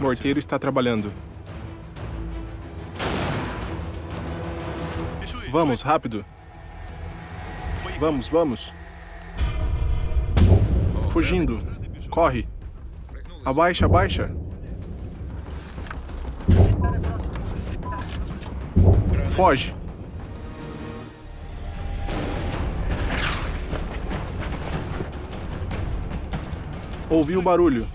Morteiro está trabalhando. Vamos, rápido. Vamos, vamos. Fugindo. Corre. Abaixa, abaixa. Foge. Ouvi o barulho.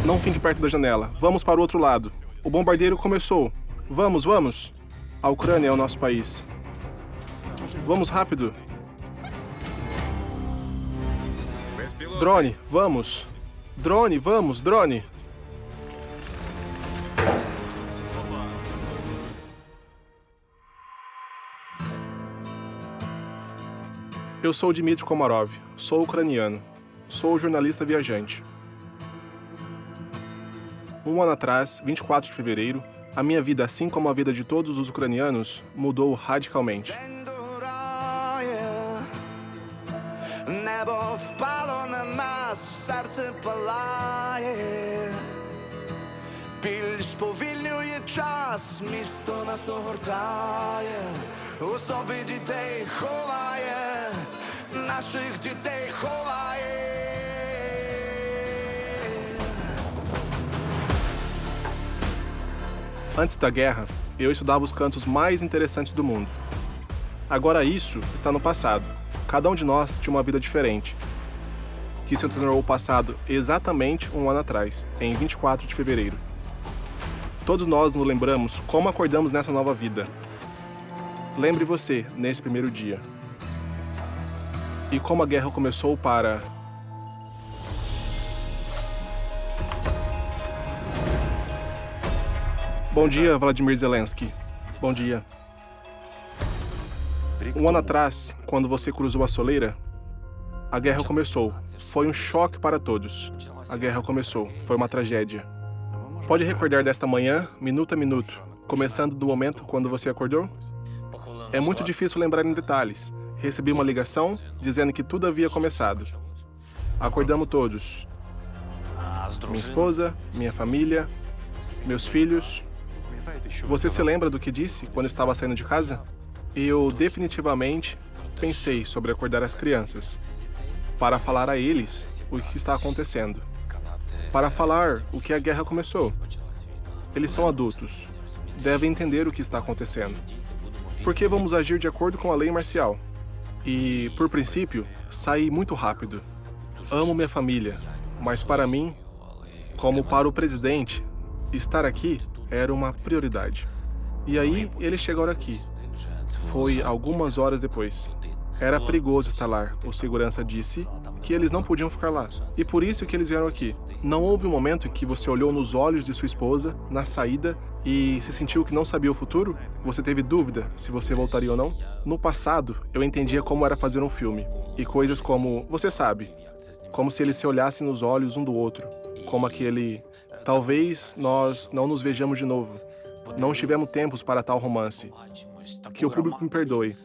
Não fique perto da janela. Vamos para o outro lado. O bombardeiro começou. Vamos, vamos. A Ucrânia é o nosso país. Vamos rápido. Drone, vamos. Drone, vamos, drone. Eu sou Dmitry Komarov, sou ucraniano, sou jornalista viajante. Um ano atrás, 24 de fevereiro, a minha vida, assim como a vida de todos os ucranianos, mudou radicalmente. Біль сповільнює час, місто нас огортає, у собі дітей ховає, наших дітей ховає. Antes da guerra, eu estudava os cantos mais interessantes do mundo. Agora isso está no passado. Cada um de nós tinha uma vida diferente, que se tornou o passado exatamente um ano atrás, em 24 de fevereiro. Todos nós nos lembramos como acordamos nessa nova vida. Lembre você, nesse primeiro dia. E como a guerra começou para... Bom dia, Vladimir Zelensky. Bom dia. Um ano atrás, quando você cruzou a soleira, a guerra começou. Foi um choque para todos. A guerra começou. Foi uma tragédia. Pode recordar desta manhã, minuto a minuto, começando do momento quando você acordou? É muito difícil lembrar em detalhes. Recebi uma ligação dizendo que tudo havia começado. Acordamos todos. Minha esposa, minha família, meus filhos. Você se lembra do que disse quando estava saindo de casa? Eu definitivamente pensei sobre acordar as crianças, para falar a eles o que está acontecendo, para falar o que a guerra começou. Eles são adultos, devem entender o que está acontecendo. Porque vamos agir de acordo com a lei marcial. E, por princípio, saí muito rápido. Amo minha família, mas para mim, como para o presidente, estar aqui era uma prioridade. E aí, eles chegaram aqui. Foi algumas horas depois. Era perigoso estar lá. O segurança disse que eles não podiam ficar lá. E por isso que eles vieram aqui. Não houve um momento em que você olhou nos olhos de sua esposa, na saída, e se sentiu que não sabia o futuro? Você teve dúvida se você voltaria ou não? No passado, eu entendia como era fazer um filme. E coisas como, você sabe, como se eles se olhassem nos olhos um do outro. Como aquele, talvez nós não nos vejamos de novo. Não tivemos tempos para tal romance. Que o público me perdoe,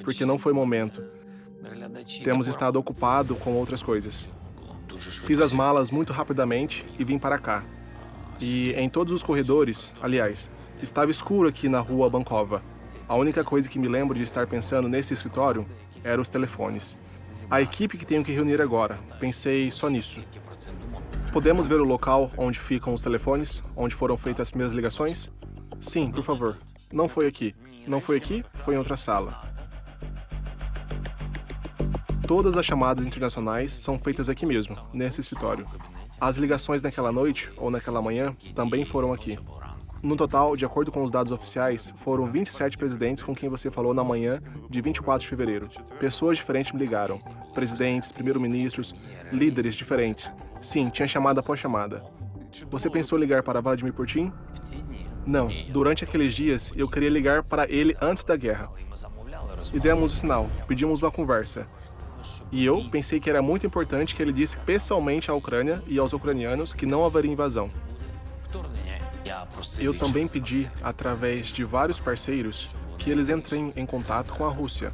porque não foi momento. Temos estado ocupado com outras coisas. Fiz as malas muito rapidamente e vim para cá. E em todos os corredores, aliás, estava escuro aqui na rua Bankova. A única coisa que me lembro de estar pensando nesse escritório eram os telefones. A equipe que tenho que reunir agora, pensei só nisso. Podemos ver o local onde ficam os telefones, onde foram feitas as primeiras ligações? Sim, por favor. Não foi aqui. Não foi aqui, foi em outra sala. Todas as chamadas internacionais são feitas aqui mesmo, nesse escritório. As ligações naquela noite ou naquela manhã também foram aqui. No total, de acordo com os dados oficiais, foram 27 presidentes com quem você falou na manhã de 24 de fevereiro. Pessoas diferentes me ligaram. Presidentes, primeiro-ministros, líderes diferentes. Sim, tinha chamada após chamada. Você pensou em ligar para Vladimir Putin? Não, durante aqueles dias eu queria ligar para ele antes da guerra. E demos o sinal, pedimos uma conversa. E eu pensei que era muito importante que ele disse pessoalmente à Ucrânia e aos ucranianos que não haveria invasão. Eu também pedi, através de vários parceiros, que eles entrem em contato com a Rússia.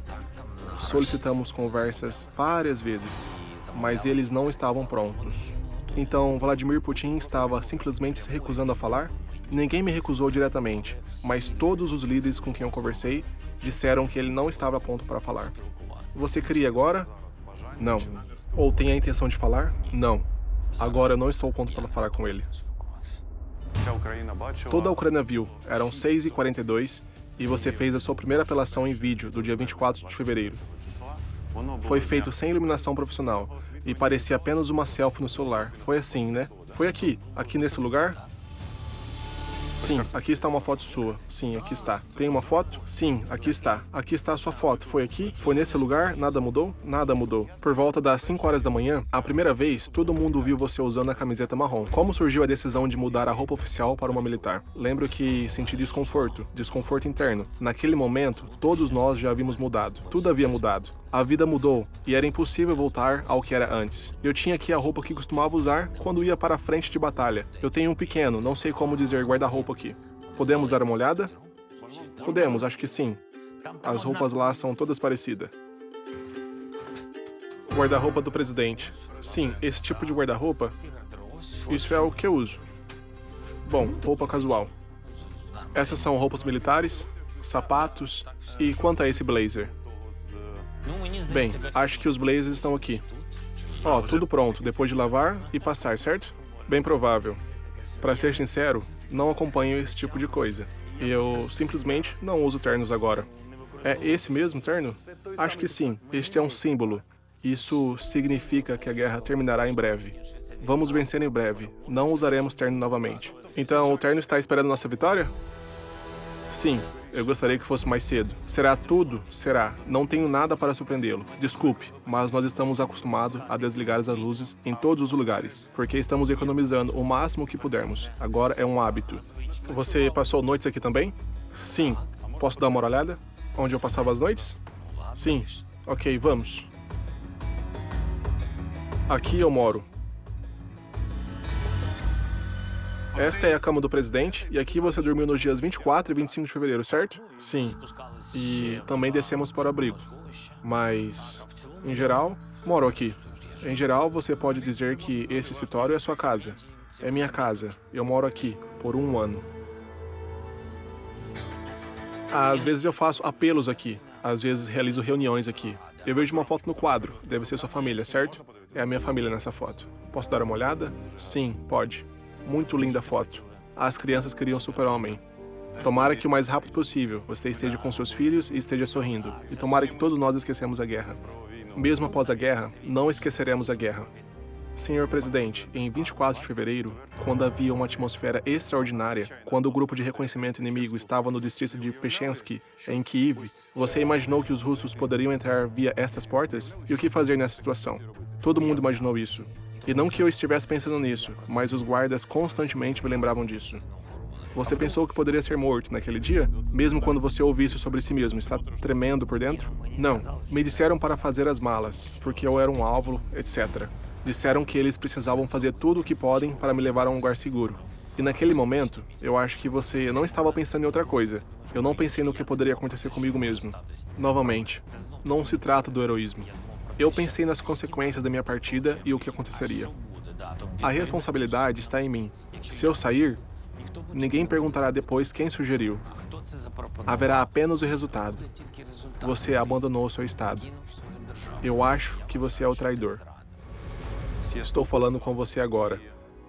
Solicitamos conversas várias vezes, mas eles não estavam prontos. Então, Vladimir Putin estava simplesmente se recusando a falar? Ninguém me recusou diretamente, mas todos os líderes com quem eu conversei disseram que ele não estava a ponto para falar. Você queria agora? Não. Ou tem a intenção de falar? Não. Agora eu não estou a ponto para falar com ele. Toda a Ucrânia viu, eram 6h42, e você fez a sua primeira apelação em vídeo do dia 24 de fevereiro. Foi feito sem iluminação profissional, e parecia apenas uma selfie no celular. Foi assim, né? Foi aqui nesse lugar? Sim, aqui está uma foto sua. Sim, aqui está. Tem uma foto? Sim, aqui está. Aqui está a sua foto. Foi aqui? Foi nesse lugar? Nada mudou? Nada mudou. Por volta das 5 horas da manhã, a primeira vez, todo mundo viu você usando a camiseta marrom. Como surgiu a decisão de mudar a roupa oficial para uma militar? Lembro que senti desconforto interno. Naquele momento, todos nós já havíamos mudado. Tudo havia mudado. A vida mudou e era impossível voltar ao que era antes. Eu tinha aqui a roupa que costumava usar quando ia para a frente de batalha. Eu tenho um pequeno, não sei como dizer, guarda-roupa aqui. Podemos dar uma olhada? Podemos, acho que sim. As roupas lá são todas parecidas. Guarda-roupa do presidente. Sim, esse tipo de guarda-roupa, isso é o que eu uso. Bom, roupa casual. Essas são roupas militares, sapatos e quanto a esse blazer? Bem, acho que os blazers estão aqui. Ó, tudo pronto, depois de lavar e passar, certo? Bem provável. Para ser sincero, não acompanho esse tipo de coisa. Eu simplesmente não uso ternos agora. É esse mesmo terno? Acho que sim, este é um símbolo. Isso significa que a guerra terminará em breve. Vamos vencer em breve, não usaremos terno novamente. Então, o terno está esperando nossa vitória? Sim, eu gostaria que fosse mais cedo. Será tudo? Será. Não tenho nada para surpreendê-lo. Desculpe, mas nós estamos acostumados a desligar as luzes em todos os lugares, porque estamos economizando o máximo que pudermos. Agora é um hábito. Você passou noites aqui também? Sim. Posso dar uma olhada? Onde eu passava as noites? Sim. Ok, vamos. Aqui eu moro. Esta é a cama do presidente, e aqui você dormiu nos dias 24 e 25 de fevereiro, certo? Sim. E também descemos para o abrigo. Mas, em geral, moro aqui. Em geral, você pode dizer que este escritório é sua casa. É minha casa. Eu moro aqui, por 1 ano. Às vezes eu faço apelos aqui. Às vezes realizo reuniões aqui. Eu vejo uma foto no quadro. Deve ser sua família, certo? É a minha família nessa foto. Posso dar uma olhada? Sim, pode. Muito linda foto. As crianças queriam Super-Homem. Tomara que o mais rápido possível você esteja com seus filhos e esteja sorrindo. E tomara que todos nós esquecemos a guerra. Mesmo após a guerra, não esqueceremos a guerra. Senhor Presidente, em 24 de fevereiro, quando havia uma atmosfera extraordinária, quando o grupo de reconhecimento inimigo estava no distrito de Peshensky, em Kiev, você imaginou que os russos poderiam entrar via estas portas? E o que fazer nessa situação? Todo mundo imaginou isso. E não que eu estivesse pensando nisso, mas os guardas constantemente me lembravam disso. Você pensou que poderia ser morto naquele dia? Mesmo quando você ouve isso sobre si mesmo, está tremendo por dentro? Não. Me disseram para fazer as malas, porque eu era um alvo, etc. Disseram que eles precisavam fazer tudo o que podem para me levar a um lugar seguro. E naquele momento, eu acho que você não estava pensando em outra coisa. Eu não pensei no que poderia acontecer comigo mesmo. Novamente, não se trata do heroísmo. Eu pensei nas consequências da minha partida e o que aconteceria. A responsabilidade está em mim. Se eu sair, ninguém perguntará depois quem sugeriu. Haverá apenas o resultado. Você abandonou o seu estado. Eu acho que você é o traidor. Estou falando com você agora,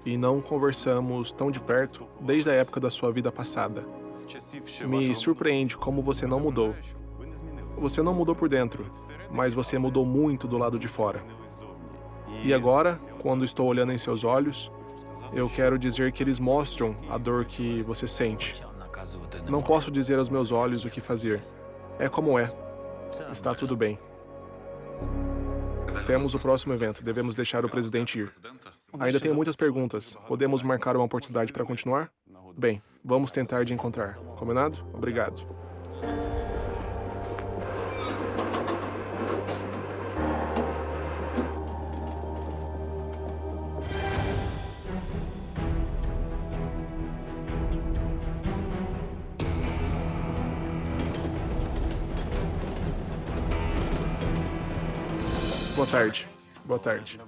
e não conversamos tão de perto desde a época da sua vida passada. Me surpreende como você não mudou. Você não mudou por dentro, mas você mudou muito do lado de fora. E agora, quando estou olhando em seus olhos, eu quero dizer que eles mostram a dor que você sente. Não posso dizer aos meus olhos o que fazer. É como é. Está tudo bem. Temos o próximo evento. Devemos deixar o presidente ir. Ainda tenho muitas perguntas. Podemos marcar uma oportunidade para continuar? Bem, vamos tentar de encontrar. Combinado? Obrigado. Boa tarde. Boa tarde.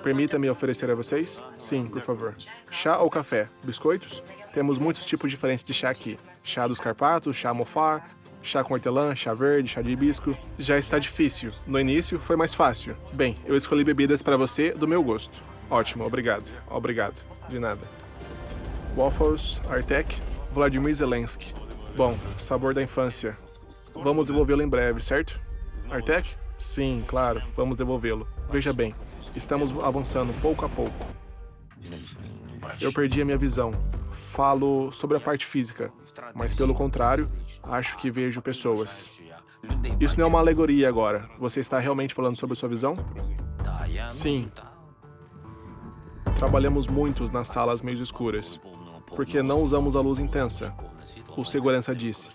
Permita-me oferecer a vocês? Sim, por favor. Chá ou café? Biscoitos? Temos muitos tipos diferentes de chá aqui. Chá dos Carpatos, chá mofar, chá com hortelã, chá verde, chá de hibisco. Já está difícil. No início, foi mais fácil. Bem, eu escolhi bebidas para você do meu gosto. Ótimo, obrigado. Obrigado. De nada. Waffles, Artek, Vladimir Zelensky. Bom, sabor da infância. Vamos devolvê-lo em breve, certo? Artek? Sim, claro, vamos devolvê-lo. Veja bem, estamos avançando pouco a pouco. Eu perdi a minha visão. Falo sobre a parte física, mas pelo contrário, acho que vejo pessoas. Isso não é uma alegoria agora. Você está realmente falando sobre sua visão? Sim. Trabalhamos muitos nas salas meio escuras, porque não usamos a luz intensa. O segurança disse: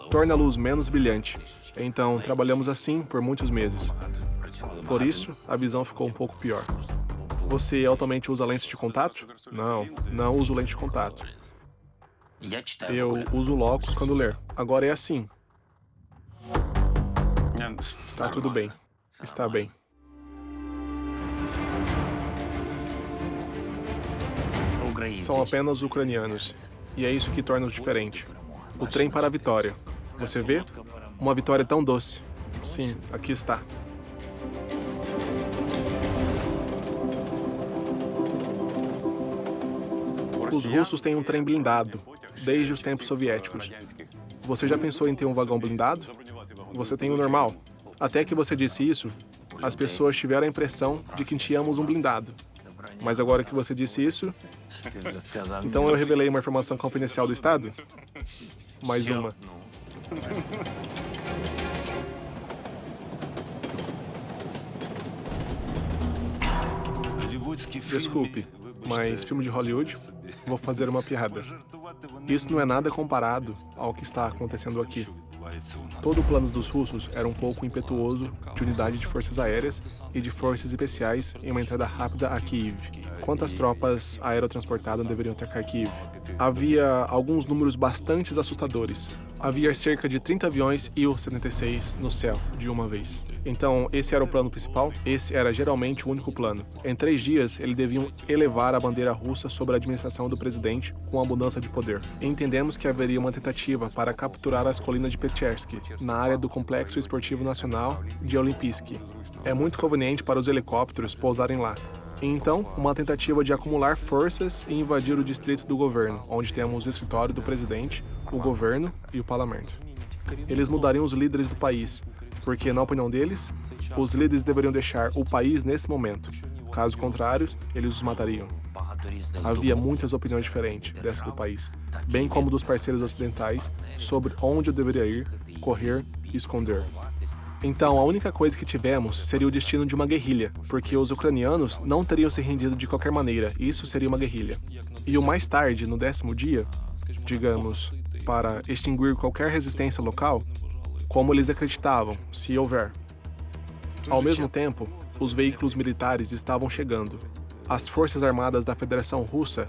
torne a luz menos brilhante. Então, trabalhamos assim por muitos meses. Por isso, a visão ficou um pouco pior. Você atualmente usa lentes de contato? Não, não uso lente de contato. Eu uso óculos quando ler. Agora é assim. Está tudo bem. Está bem. São apenas ucranianos. E é isso que torna-os diferentes. O trem para a vitória. Você vê? Uma vitória tão doce. Sim, aqui está. Os russos têm um trem blindado, desde os tempos soviéticos. Você já pensou em ter um vagão blindado? Você tem o normal. Até que você disse isso, as pessoas tiveram a impressão de que tínhamos um blindado. Mas agora que você disse isso, então eu revelei uma informação confidencial do Estado? Mais uma. Desculpe, mas filme de Hollywood? Vou fazer uma piada. Isso não é nada comparado ao que está acontecendo aqui. Todo o plano dos russos era um pouco impetuoso de unidade de forças aéreas e de forças especiais em uma entrada rápida a Kiev. Quantas tropas aerotransportadas deveriam ter Kharkiv? Havia alguns números bastante assustadores. Havia cerca de 30 aviões Il-76 no céu, de uma vez. Então, esse era o plano principal? Esse era geralmente o único plano. Em 3 dias, eles deviam elevar a bandeira russa sobre a administração do presidente com a mudança de poder. Entendemos que haveria uma tentativa para capturar as colinas de Pechersky, na área do Complexo Esportivo Nacional de Olimpiski. É muito conveniente para os helicópteros pousarem lá. Então, uma tentativa de acumular forças e invadir o distrito do governo, onde temos o escritório do presidente, o governo e o parlamento. Eles mudariam os líderes do país, porque, na opinião deles, os líderes deveriam deixar o país nesse momento. Caso contrário, eles os matariam. Havia muitas opiniões diferentes dentro do país, bem como dos parceiros ocidentais, sobre onde eu deveria ir, correr e esconder. Então, a única coisa que tivemos seria o destino de uma guerrilha, porque os ucranianos não teriam se rendido de qualquer maneira, isso seria uma guerrilha. E o mais tarde, no 10º dia, digamos, para extinguir qualquer resistência local, como eles acreditavam, se houver. Ao mesmo tempo, os veículos militares estavam chegando. As forças armadas da Federação Russa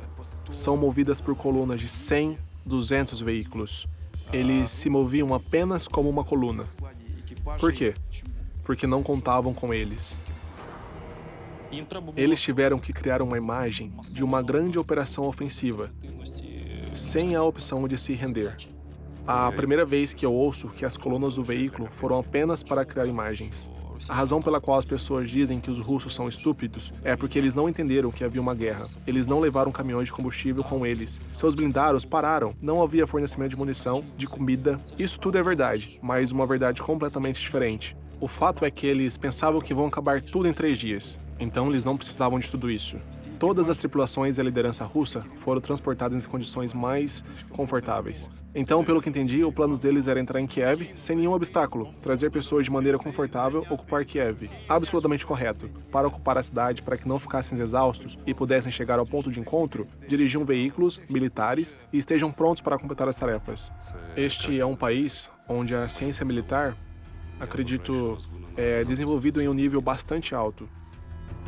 são movidas por colunas de 100, 200 veículos. Eles se moviam apenas como uma coluna. Por quê? Porque não contavam com eles. Eles tiveram que criar uma imagem de uma grande operação ofensiva, sem a opção de se render. A primeira vez que eu ouço que as colunas do veículo foram apenas para criar imagens. A razão pela qual as pessoas dizem que os russos são estúpidos é porque eles não entenderam que havia uma guerra. Eles não levaram caminhões de combustível com eles. Seus blindados pararam. Não havia fornecimento de munição, de comida. Isso tudo é verdade, mas uma verdade completamente diferente. O fato é que eles pensavam que vão acabar tudo em 3 dias. Então eles não precisavam de tudo isso. Todas as tripulações e a liderança russa foram transportadas em condições mais confortáveis. Então, pelo que entendi, o plano deles era entrar em Kiev sem nenhum obstáculo, trazer pessoas de maneira confortável, ocupar Kiev. Absolutamente correto. Para ocupar a cidade, para que não ficassem exaustos e pudessem chegar ao ponto de encontro, dirigiam veículos militares e estejam prontos para completar as tarefas. Este é um país onde a ciência militar, acredito, é desenvolvido em um nível bastante alto.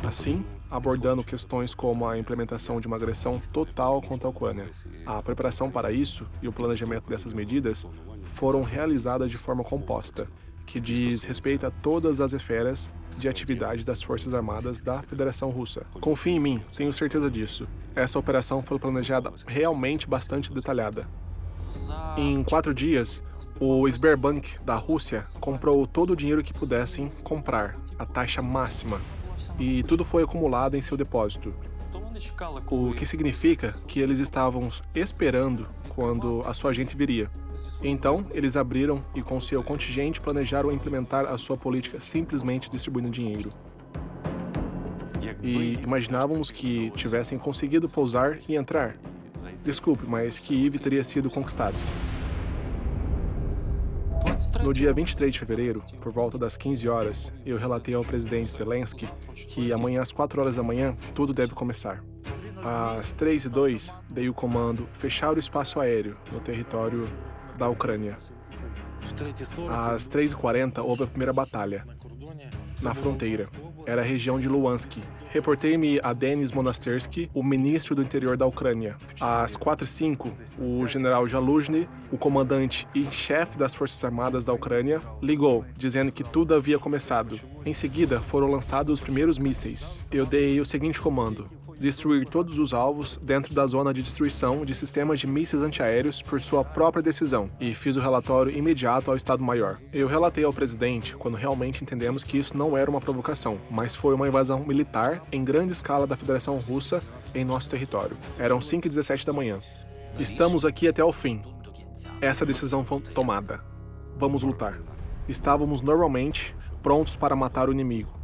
Assim, abordando questões como a implementação de uma agressão total contra a Ucrânia. A preparação para isso e o planejamento dessas medidas foram realizadas de forma composta. que diz respeito a todas as esferas de atividade das Forças Armadas da Federação Russa. Confie em mim, tenho certeza disso. Essa operação foi planejada realmente bastante detalhada. Em 4 dias, o Sberbank da Rússia comprou todo o dinheiro que pudessem comprar, a taxa máxima, e tudo foi acumulado em seu depósito. O que significa que eles estavam esperando quando a sua gente viria. Então, eles abriram e com seu contingente planejaram implementar a sua política simplesmente distribuindo dinheiro. E imaginávamos que tivessem conseguido pousar e entrar. Desculpe, mas Kiev teria sido conquistado. No dia 23 de fevereiro, por volta das 15 horas, eu relatei ao presidente Zelensky que amanhã às 4 horas da manhã tudo deve começar. Às 3h02, dei o comando fechar o espaço aéreo no território da Ucrânia. Às 3h40, houve a primeira batalha, na fronteira. Era a região de Luhansk. Reportei-me a Denis Monastersky, o ministro do interior da Ucrânia. Às 4h05, o general Zaluzhny, o comandante e chefe das Forças Armadas da Ucrânia, ligou, dizendo que tudo havia começado. Em seguida, foram lançados os primeiros mísseis. Eu dei o seguinte comando: destruir todos os alvos dentro da zona de destruição de sistemas de mísseis antiaéreos por sua própria decisão, e fiz o relatório imediato ao Estado-Maior. Eu relatei ao presidente quando realmente entendemos que isso não era uma provocação, mas foi uma invasão militar em grande escala da Federação Russa em nosso território. Eram 5h17 da manhã. Estamos aqui até o fim. Essa decisão foi tomada. Vamos lutar. Estávamos normalmente prontos para matar o inimigo.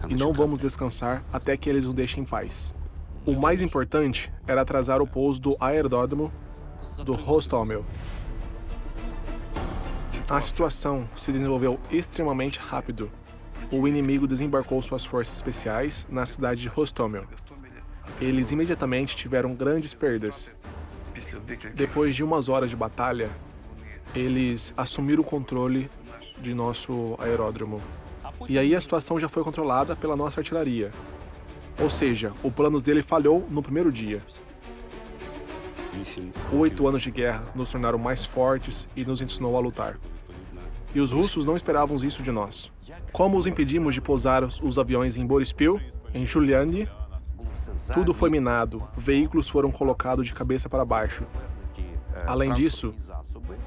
E não vamos descansar até que eles nos deixem em paz. O mais importante era atrasar o pouso do aeródromo do Hostomel. A situação se desenvolveu extremamente rápido. O inimigo desembarcou suas forças especiais na cidade de Hostomel. Eles imediatamente tiveram grandes perdas. Depois de umas horas de batalha, eles assumiram o controle de nosso aeródromo. E aí a situação já foi controlada pela nossa artilharia. Ou seja, o plano dele falhou no primeiro dia. 8 anos de guerra nos tornaram mais fortes e nos ensinou a lutar. E os russos não esperavam isso de nós. Como os impedimos de pousar os aviões em Borispil, em Juliane? Tudo foi minado, veículos foram colocados de cabeça para baixo. Além disso,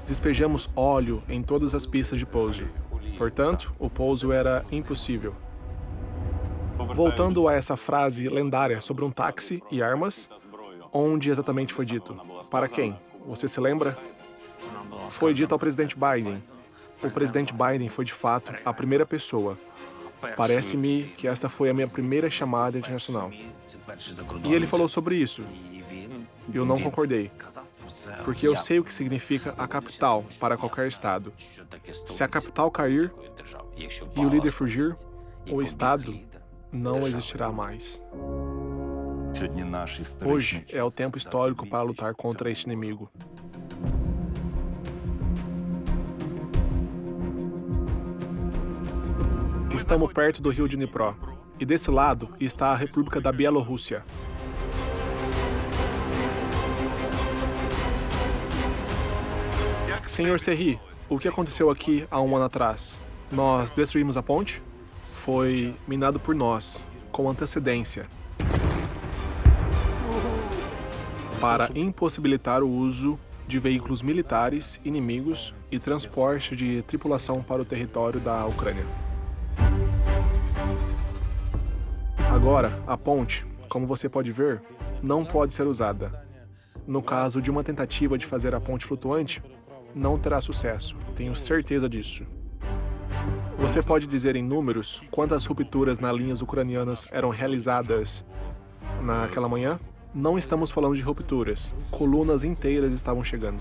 despejamos óleo em todas as pistas de pouso. Portanto, o pouso era impossível. Voltando a essa frase lendária sobre um táxi e armas, onde exatamente foi dito? Para quem? Você se lembra? Foi dito ao presidente Biden. O presidente Biden foi, de fato, a primeira pessoa. Parece-me que esta foi a minha primeira chamada internacional. E ele falou sobre isso. Eu não concordei, porque eu sei o que significa a capital para qualquer estado. Se a capital cair e o líder fugir, o estado não existirá mais. Hoje é o tempo histórico para lutar contra este inimigo. Estamos perto do rio de Dnipro, e desse lado está a República da Bielorrússia. Senhor Serhi, o que aconteceu aqui há um ano atrás? Nós destruímos a ponte? Foi minado por nós, com antecedência, para impossibilitar o uso de veículos militares inimigos e transporte de tripulação para o território da Ucrânia. Agora, a ponte, como você pode ver, não pode ser usada. No caso de uma tentativa de fazer a ponte flutuante, não terá sucesso, tenho certeza disso. Você pode dizer em números quantas rupturas nas linhas ucranianas eram realizadas naquela manhã? Não estamos falando de rupturas, colunas inteiras estavam chegando.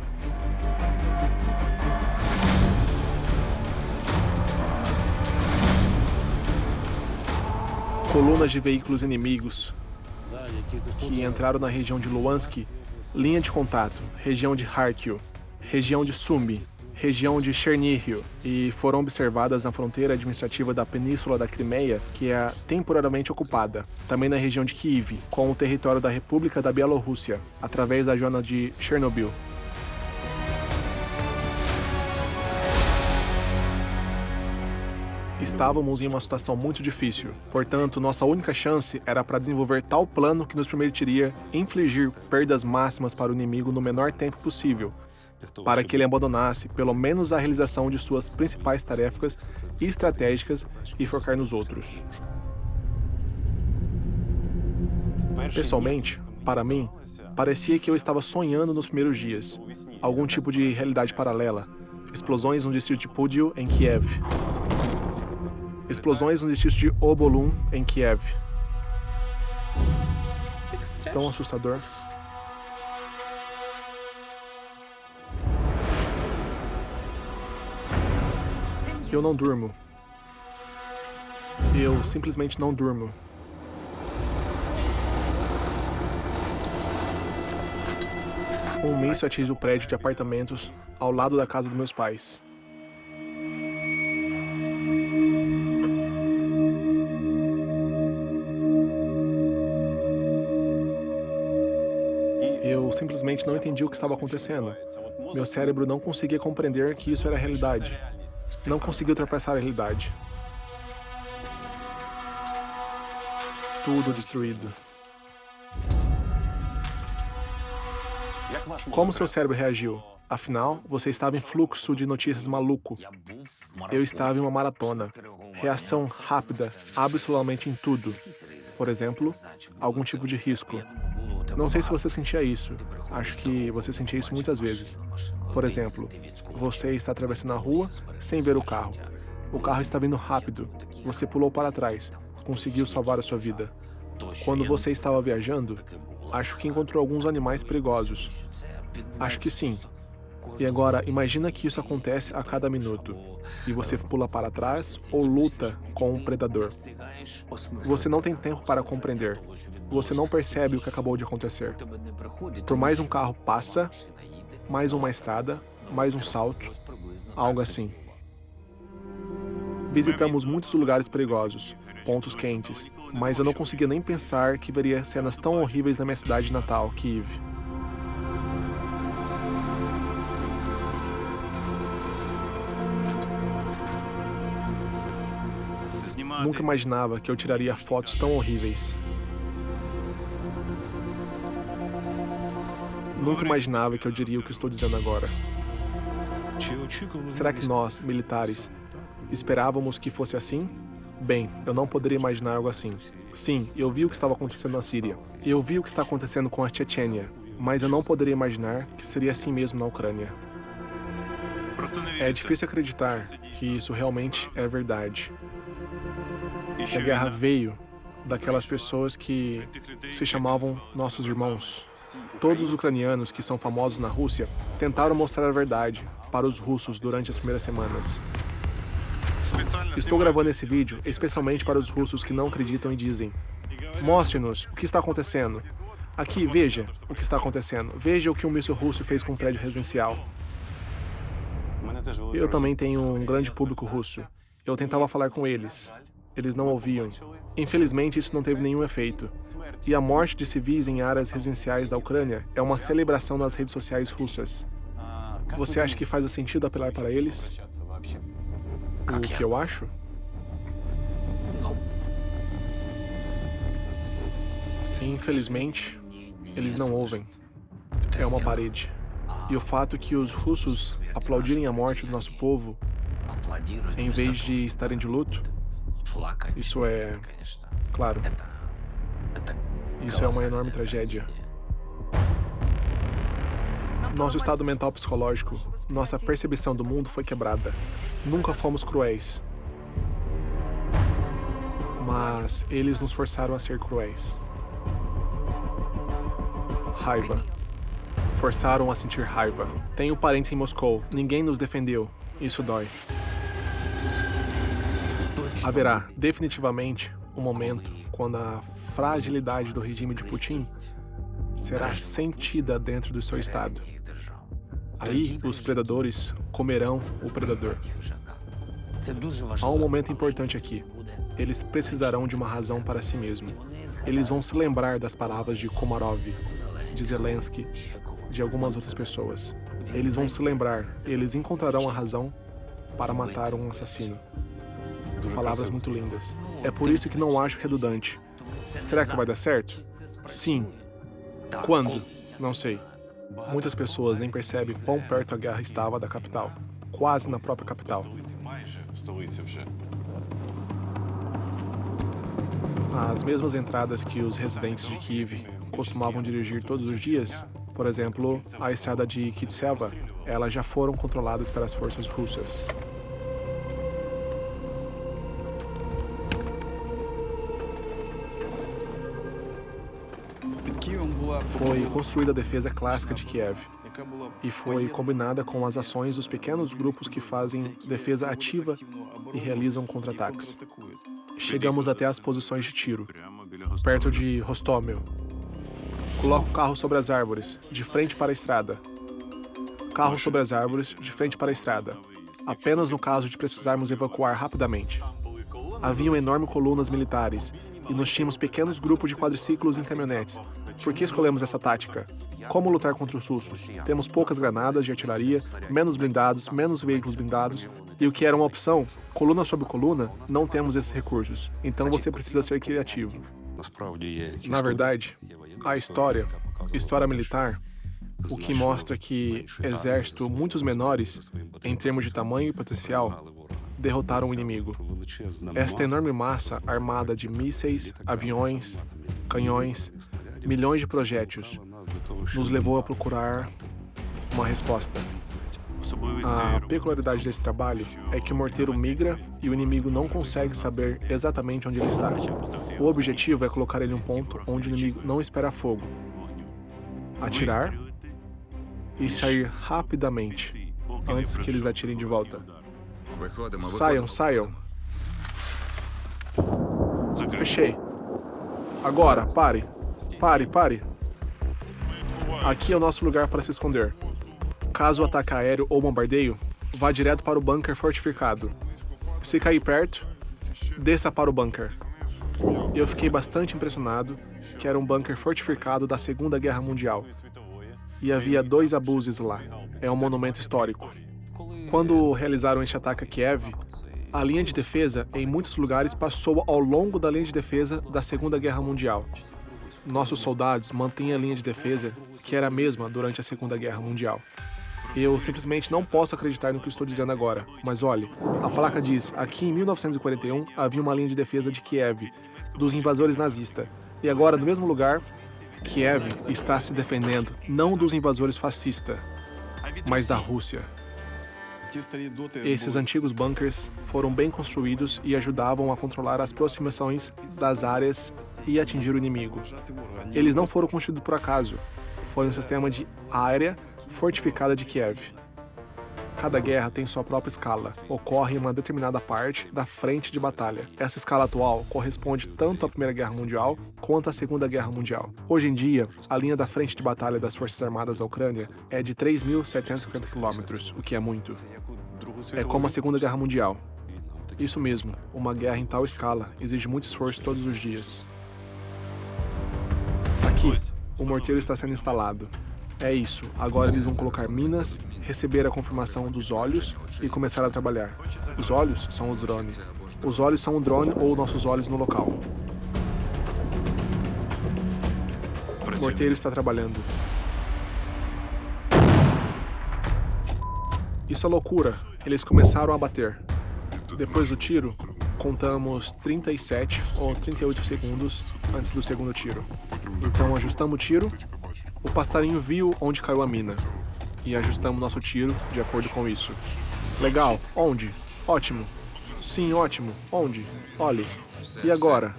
Colunas de veículos inimigos que entraram na região de Luhansk, linha de contato, região de Kharkiv, região de Sumy, região de Chernihiv, e foram observadas na fronteira administrativa da Península da Crimeia, que é temporariamente ocupada, também na região de Kiev, com o território da República da Bielorrússia, através da zona de Chernobyl. Estávamos em uma situação muito difícil, portanto, nossa única chance era para desenvolver tal plano que nos permitiria infligir perdas máximas para o inimigo no menor tempo possível, para que ele abandonasse pelo menos a realização de suas principais tarefas estratégicas e focar nos outros. Pessoalmente, para mim, parecia que eu estava sonhando nos primeiros dias, algum tipo de realidade paralela, explosões no distrito de Pudyl, em Kiev. Explosões no distrito de Obolun, em Kiev. Tão assustador. Eu não durmo. Eu simplesmente não durmo. Um míssil atinge o prédio de apartamentos ao lado da casa dos meus pais. Eu simplesmente não entendi o que estava acontecendo. Meu cérebro não conseguia compreender que isso era realidade. Não conseguia ultrapassar a realidade. Tudo destruído. Como seu cérebro reagiu? Afinal, você estava em fluxo de notícias maluco. Eu estava em uma maratona. Reação rápida, absolutamente em tudo. Por exemplo, algum tipo de risco. Não sei se você sentia isso. Acho que você sentia isso muitas vezes. Por exemplo, você está atravessando a rua sem ver o carro. O carro está vindo rápido. Você pulou para trás. Conseguiu salvar a sua vida. Quando você estava viajando, acho que encontrou alguns animais perigosos. Acho que sim. E agora, imagina que isso acontece a cada minuto. E você pula para trás ou luta com um predador. Você não tem tempo para compreender. Você não percebe o que acabou de acontecer. Por mais um carro passa, mais uma estrada, mais um salto, algo assim. Visitamos muitos lugares perigosos, pontos quentes, mas eu não conseguia nem pensar que veria cenas tão horríveis na minha cidade natal, Kiev. Nunca imaginava que eu tiraria fotos tão horríveis. Nunca imaginava que eu diria o que estou dizendo agora. Será que nós, militares, esperávamos que fosse assim? Bem, eu não poderia imaginar algo assim. Sim, eu vi o que estava acontecendo na Síria. Eu vi o que está acontecendo com a Chechênia, mas eu não poderia imaginar que seria assim mesmo na Ucrânia. É difícil acreditar que isso realmente é verdade. Que a guerra veio daquelas pessoas que se chamavam nossos irmãos. Todos os ucranianos que são famosos na Rússia tentaram mostrar a verdade para os russos durante as primeiras semanas. Estou gravando esse vídeo especialmente para os russos que não acreditam e dizem: mostre-nos o que está acontecendo. Aqui, veja o que está acontecendo. Veja o que um míssil russo fez com um prédio residencial. Eu também tenho um grande público russo. Eu tentava falar com eles. Eles não ouviam. Infelizmente, isso não teve nenhum efeito. E a morte de civis em áreas residenciais da Ucrânia é uma celebração nas redes sociais russas. Você acha que faz sentido apelar para eles? O que eu acho? Infelizmente, eles não ouvem. É uma parede. E o fato que os russos aplaudirem a morte do nosso povo, em vez de estarem de luto, isso é, claro, isso é uma enorme tragédia. Nosso estado mental psicológico, nossa percepção do mundo foi quebrada. Nunca fomos cruéis. Mas eles nos forçaram a ser cruéis. Raiva. Forçaram a sentir raiva. Tenho parentes em Moscou. Ninguém nos defendeu. Isso dói. Haverá, definitivamente, um momento quando a fragilidade do regime de Putin será sentida dentro do seu estado. Aí, os predadores comerão o predador. Há um momento importante aqui. Eles precisarão de uma razão para si mesmo. Eles vão se lembrar das palavras de Komarov, de Zelensky, de algumas outras pessoas. Eles vão se lembrar, eles encontrarão a razão para matar um assassino. Palavras muito lindas. É por isso que não acho redundante. Será que vai dar certo? Sim. Quando? Não sei. Muitas pessoas nem percebem quão perto a guerra estava da capital. Quase na própria capital. As mesmas entradas que os residentes de Kiev costumavam dirigir todos os dias, por exemplo, a estrada de Kitselva, elas já foram controladas pelas forças russas. Foi construída a defesa clássica de Kiev e foi combinada com as ações dos pequenos grupos que fazem defesa ativa e realizam contra-ataques. Chegamos até as posições de tiro, perto de Rostomel. Coloca o carro sobre as árvores, de frente para a estrada. Carro sobre as árvores, de frente para a estrada. Apenas no caso de precisarmos evacuar rapidamente. Haviam enormes colunas militares e nós tínhamos pequenos grupos de quadriciclos em caminhonetes. Por que escolhemos essa tática? Como lutar contra os russos? Temos poucas granadas de artilharia, menos blindados, menos veículos blindados. E o que era uma opção, coluna sobre coluna, não temos esses recursos. Então você precisa ser criativo. Na verdade, a história militar, o que mostra que exércitos muito menores, em termos de tamanho e potencial, derrotaram o inimigo. Esta enorme massa armada de mísseis, aviões, canhões, milhões de projéteis, nos levou a procurar uma resposta. A peculiaridade desse trabalho é que o morteiro migra e o inimigo não consegue saber exatamente onde ele está. O objetivo é colocar ele em um ponto onde o inimigo não espera fogo, atirar e sair rapidamente, antes que eles atirem de volta. Saiam, saiam. Fechei. Agora, pare. Pare, pare. Aqui é o nosso lugar para se esconder. Caso o ataque aéreo ou bombardeio, vá direto para o bunker fortificado. Se cair perto, desça para o bunker. Eu fiquei bastante impressionado que era um bunker fortificado da Segunda Guerra Mundial. E havia 2 abuses lá. É um monumento histórico. Quando realizaram este ataque a Kiev, a linha de defesa, em muitos lugares, passou ao longo da linha de defesa da Segunda Guerra Mundial. Nossos soldados mantêm a linha de defesa, que era a mesma durante a Segunda Guerra Mundial. Eu simplesmente não posso acreditar no que estou dizendo agora, mas olhe, a placa diz, aqui em 1941 havia uma linha de defesa de Kiev, dos invasores nazistas, e agora no mesmo lugar, Kiev está se defendendo não dos invasores fascistas, mas da Rússia. Esses antigos bunkers foram bem construídos e ajudavam a controlar as aproximações das áreas e atingir o inimigo. Eles não foram construídos por acaso, foi um sistema de área fortificada de Kiev. Cada guerra tem sua própria escala, ocorre em uma determinada parte da frente de batalha. Essa escala atual corresponde tanto à Primeira Guerra Mundial quanto à Segunda Guerra Mundial. Hoje em dia, a linha da frente de batalha das Forças Armadas da Ucrânia é de 3.750 km, o que é muito. É como a Segunda Guerra Mundial. Isso mesmo, uma guerra em tal escala exige muito esforço todos os dias. Aqui, o morteiro está sendo instalado. É isso, agora eles vão colocar minas, receber a confirmação dos olhos e começar a trabalhar. Os olhos são os drones. Os olhos são o drone ou nossos olhos no local. O morteiro está trabalhando. Isso é loucura, eles começaram a bater. Depois do tiro, contamos 37 ou 38 segundos antes do segundo tiro. Então ajustamos o tiro. O passarinho viu onde caiu a mina e ajustamos nosso tiro de acordo com isso. Legal, onde? Ótimo. Sim, ótimo. Onde? Olhe. E agora?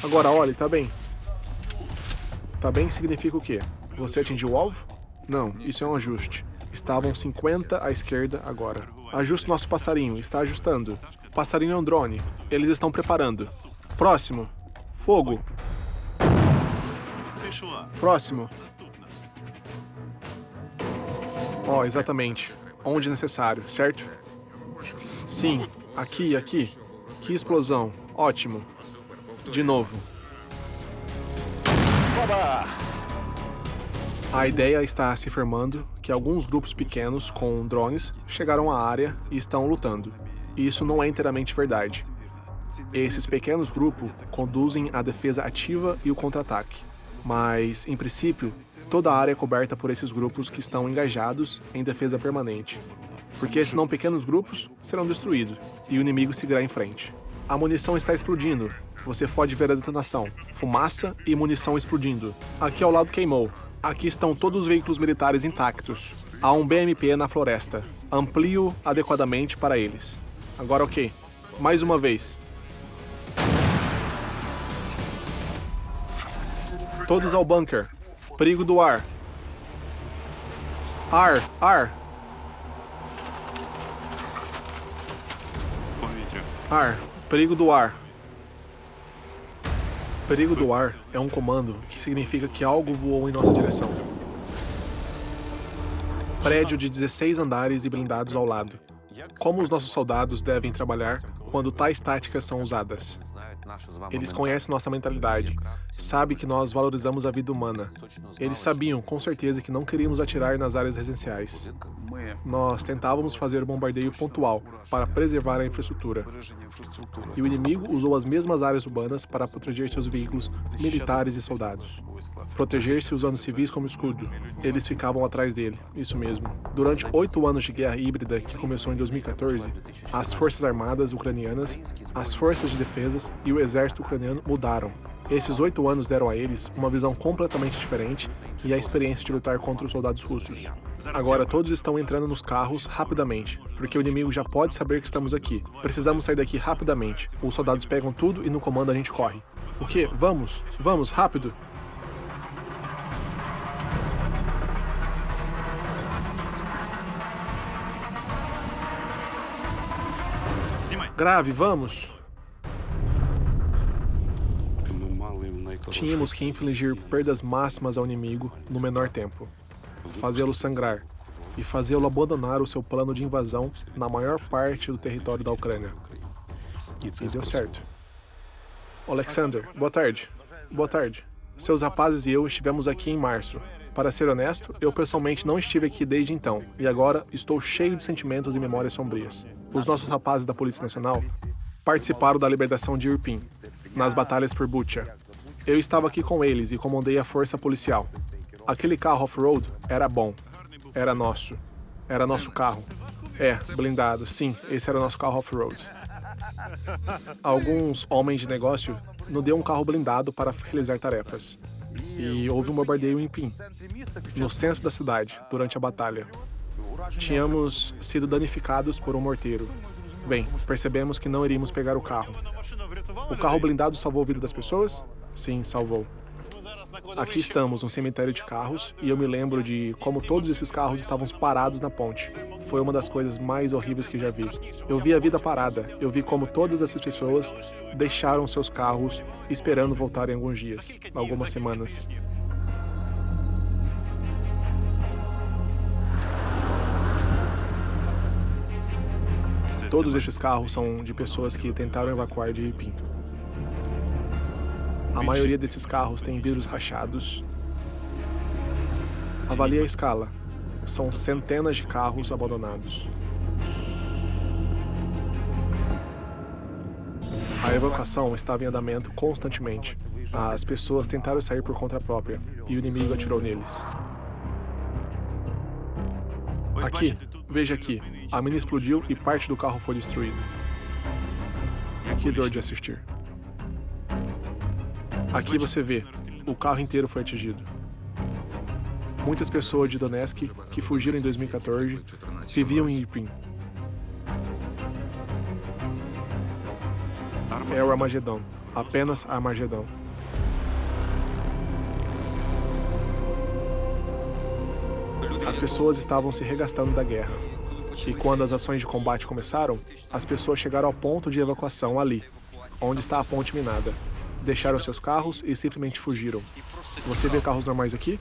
Agora olhe, tá bem. Tá bem significa o quê? Você atingiu o alvo? Não, isso é um ajuste. Estavam 50 à esquerda agora. Ajuste nosso passarinho, está ajustando. Passarinho é um drone. Eles estão preparando. Próximo. Fogo. Próximo. Ó, exatamente. Onde necessário, certo? Sim. Aqui, aqui. Que explosão. Ótimo. De novo. A ideia está se firmando que alguns grupos pequenos com drones chegaram à área e estão lutando. Isso não é inteiramente verdade. Esses pequenos grupos conduzem a defesa ativa e o contra-ataque. Mas, em princípio, toda a área é coberta por esses grupos que estão engajados em defesa permanente. Porque senão pequenos grupos serão destruídos e o inimigo seguirá em frente. A munição está explodindo. Você pode ver a detonação. Fumaça e munição explodindo. Aqui ao lado queimou. Aqui estão todos os veículos militares intactos. Há um BMP na floresta. Amplio adequadamente para eles. Agora ok. Mais uma vez. Todos ao bunker. Perigo do ar. Ar. Ar. Perigo do ar. Perigo do ar é um comando que significa que algo voou em nossa direção. Prédio de 16 andares e blindados ao lado. Como os nossos soldados devem trabalhar quando tais táticas são usadas? Eles conhecem nossa mentalidade, sabem que nós valorizamos a vida humana. Eles sabiam, com certeza, que não queríamos atirar nas áreas residenciais. Nós tentávamos fazer um bombardeio pontual para preservar a infraestrutura. E o inimigo usou as mesmas áreas urbanas para proteger seus veículos militares e soldados. Proteger-se usando civis como escudo. Eles ficavam atrás dele, isso mesmo. Durante 8 anos de guerra híbrida que começou em 2014, as forças armadas ucranianas, as forças de defesa e o exército ucraniano mudaram. Esses 8 anos deram a eles uma visão completamente diferente e a experiência de lutar contra os soldados russos. Agora todos estão entrando nos carros rapidamente, porque o inimigo já pode saber que estamos aqui. Precisamos sair daqui rapidamente. Os soldados pegam tudo e no comando a gente corre. O quê? Vamos, rápido! Grave, vamos! Tínhamos que infligir perdas máximas ao inimigo no menor tempo, fazê-lo sangrar e fazê-lo abandonar o seu plano de invasão na maior parte do território da Ucrânia. E deu certo. Alexander, boa tarde. Boa tarde. Seus rapazes e eu estivemos aqui em março. Para ser honesto, eu pessoalmente não estive aqui desde então, e agora estou cheio de sentimentos e memórias sombrias. Os nossos rapazes da Polícia Nacional participaram da libertação de Irpin, nas batalhas por Bucha. Eu estava aqui com eles e comandei a força policial. Aquele carro off-road era bom. Era nosso. Era nosso carro. Blindado. Sim, esse era o nosso carro off-road. Alguns homens de negócio nos deu um carro blindado para realizar tarefas. E houve um bombardeio em Irpin, no centro da cidade, durante a batalha. Tínhamos sido danificados por um morteiro. Bem, percebemos que não iríamos pegar o carro. O carro blindado salvou a vida das pessoas? Sim, salvou. Aqui estamos, no cemitério de carros, e eu me lembro de como todos esses carros estavam parados na ponte. Foi uma das coisas mais horríveis que já vi. Eu vi a vida parada, eu vi como todas essas pessoas deixaram seus carros esperando voltar em alguns dias, algumas semanas. Todos esses carros são de pessoas que tentaram evacuar de Irpin. A maioria desses carros tem vidros rachados. Avalie a escala. São centenas de carros abandonados. A evacuação estava em andamento constantemente. As pessoas tentaram sair por conta própria e o inimigo atirou neles. Aqui, veja aqui. A mina explodiu e parte do carro foi destruído. Que dor de assistir. Aqui você vê, o carro inteiro foi atingido. Muitas pessoas de Donetsk, que fugiram em 2014, viviam em Irpin. É o Armagedon, apenas Armagedon. As pessoas estavam se regastando da guerra. E quando as ações de combate começaram, as pessoas chegaram ao ponto de evacuação ali, onde está a ponte minada. Deixaram seus carros e simplesmente fugiram. Você vê carros normais aqui?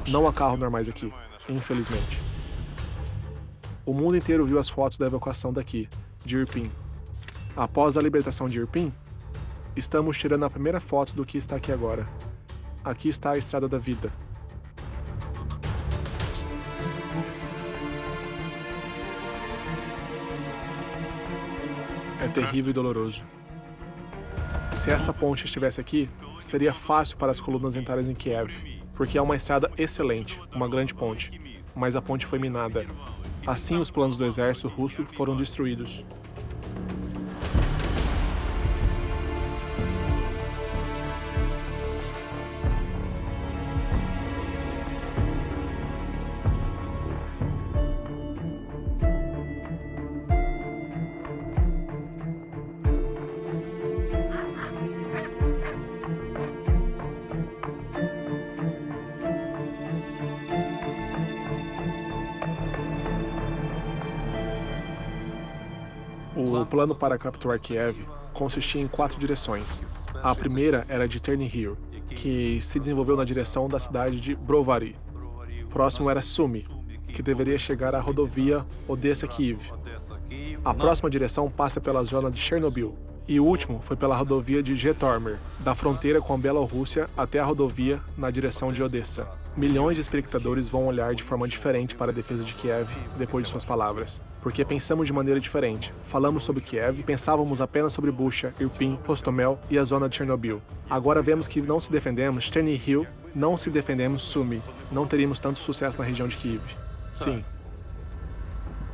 Não há carros normais aqui, infelizmente. O mundo inteiro viu as fotos da evacuação daqui, de Irpin. Após a libertação de Irpin, estamos tirando a primeira foto do que está aqui agora. Aqui está a Estrada da Vida. terrível e doloroso. Se essa ponte estivesse aqui, seria fácil para as colunas entrarem em Kiev, porque é uma estrada excelente, uma grande ponte, mas a ponte foi minada. Assim, os planos do exército russo foram destruídos. O plano para capturar Kiev consistia em 4 direções. A primeira era de Chernihiv, que se desenvolveu na direção da cidade de Brovary. Próximo era Sumy, que deveria chegar à rodovia Odessa-Kiev. A próxima direção passa pela zona de Chernobyl. E o último foi pela rodovia de Zhytomyr, da fronteira com a Bielorrússia até a rodovia na direção de Odessa. Milhões de espectadores vão olhar de forma diferente para a defesa de Kiev depois de suas palavras, porque pensamos de maneira diferente. Falamos sobre Kiev, pensávamos apenas sobre Bucha, Irpin, Hostomel e a zona de Chernobyl. Agora vemos que não se defendemos Chernihiv, não se defendemos Sumy, não teríamos tanto sucesso na região de Kiev. Sim.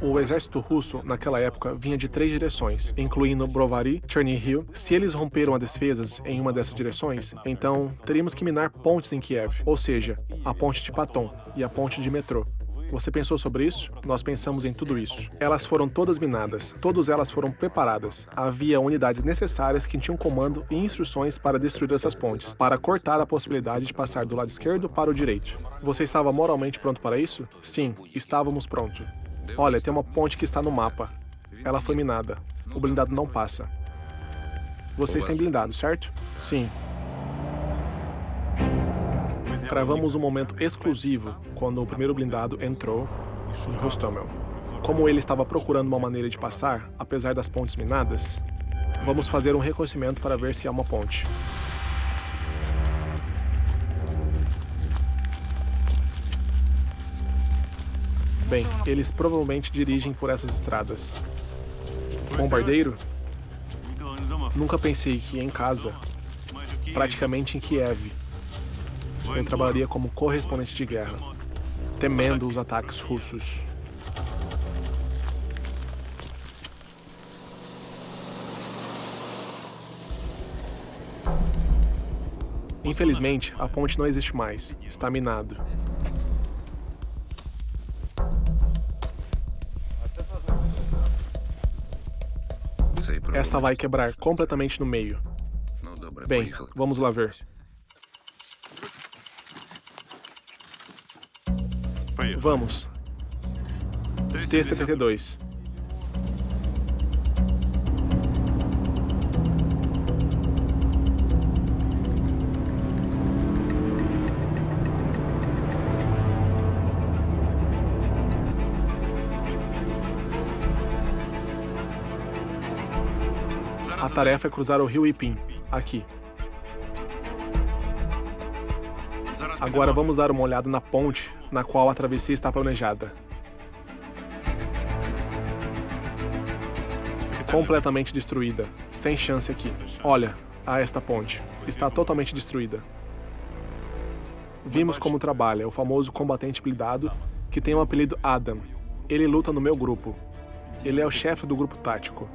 O exército russo, naquela época, vinha de 3 direções, incluindo Brovary, Chernihiv. Se eles romperam as defesas em uma dessas direções, então teríamos que minar pontes em Kiev, ou seja, a ponte de Paton e a ponte de metrô. Você pensou sobre isso? Nós pensamos em tudo isso. Elas foram todas minadas, todas elas foram preparadas. Havia unidades necessárias que tinham comando e instruções para destruir essas pontes, para cortar a possibilidade de passar do lado esquerdo para o direito. Você estava moralmente pronto para isso? Sim, estávamos prontos. Olha, tem uma ponte que está no mapa. Ela foi minada. O blindado não passa. Vocês têm blindado, certo? Sim. Travamos um momento exclusivo quando o primeiro blindado entrou em Hostomel. Como ele estava procurando uma maneira de passar, apesar das pontes minadas, vamos fazer um reconhecimento para ver se há uma ponte. Bem, eles provavelmente dirigem por essas estradas. Bombardeiro? Nunca pensei que em casa, praticamente em Kiev, eu trabalharia como correspondente de guerra, temendo os ataques russos. Infelizmente, a ponte não existe mais. Está minado. Esta vai quebrar completamente no meio. Bem, vamos lá ver. Vamos. T-72. A tarefa é cruzar o rio Irpin, aqui. Agora vamos dar uma olhada na ponte na qual a travessia está planejada. Completamente destruída, sem chance aqui. Olha, há esta ponte. Está totalmente destruída. Vimos como trabalha o famoso combatente blindado, que tem o apelido Adam. Ele luta no meu grupo. Ele é o chefe do grupo tático.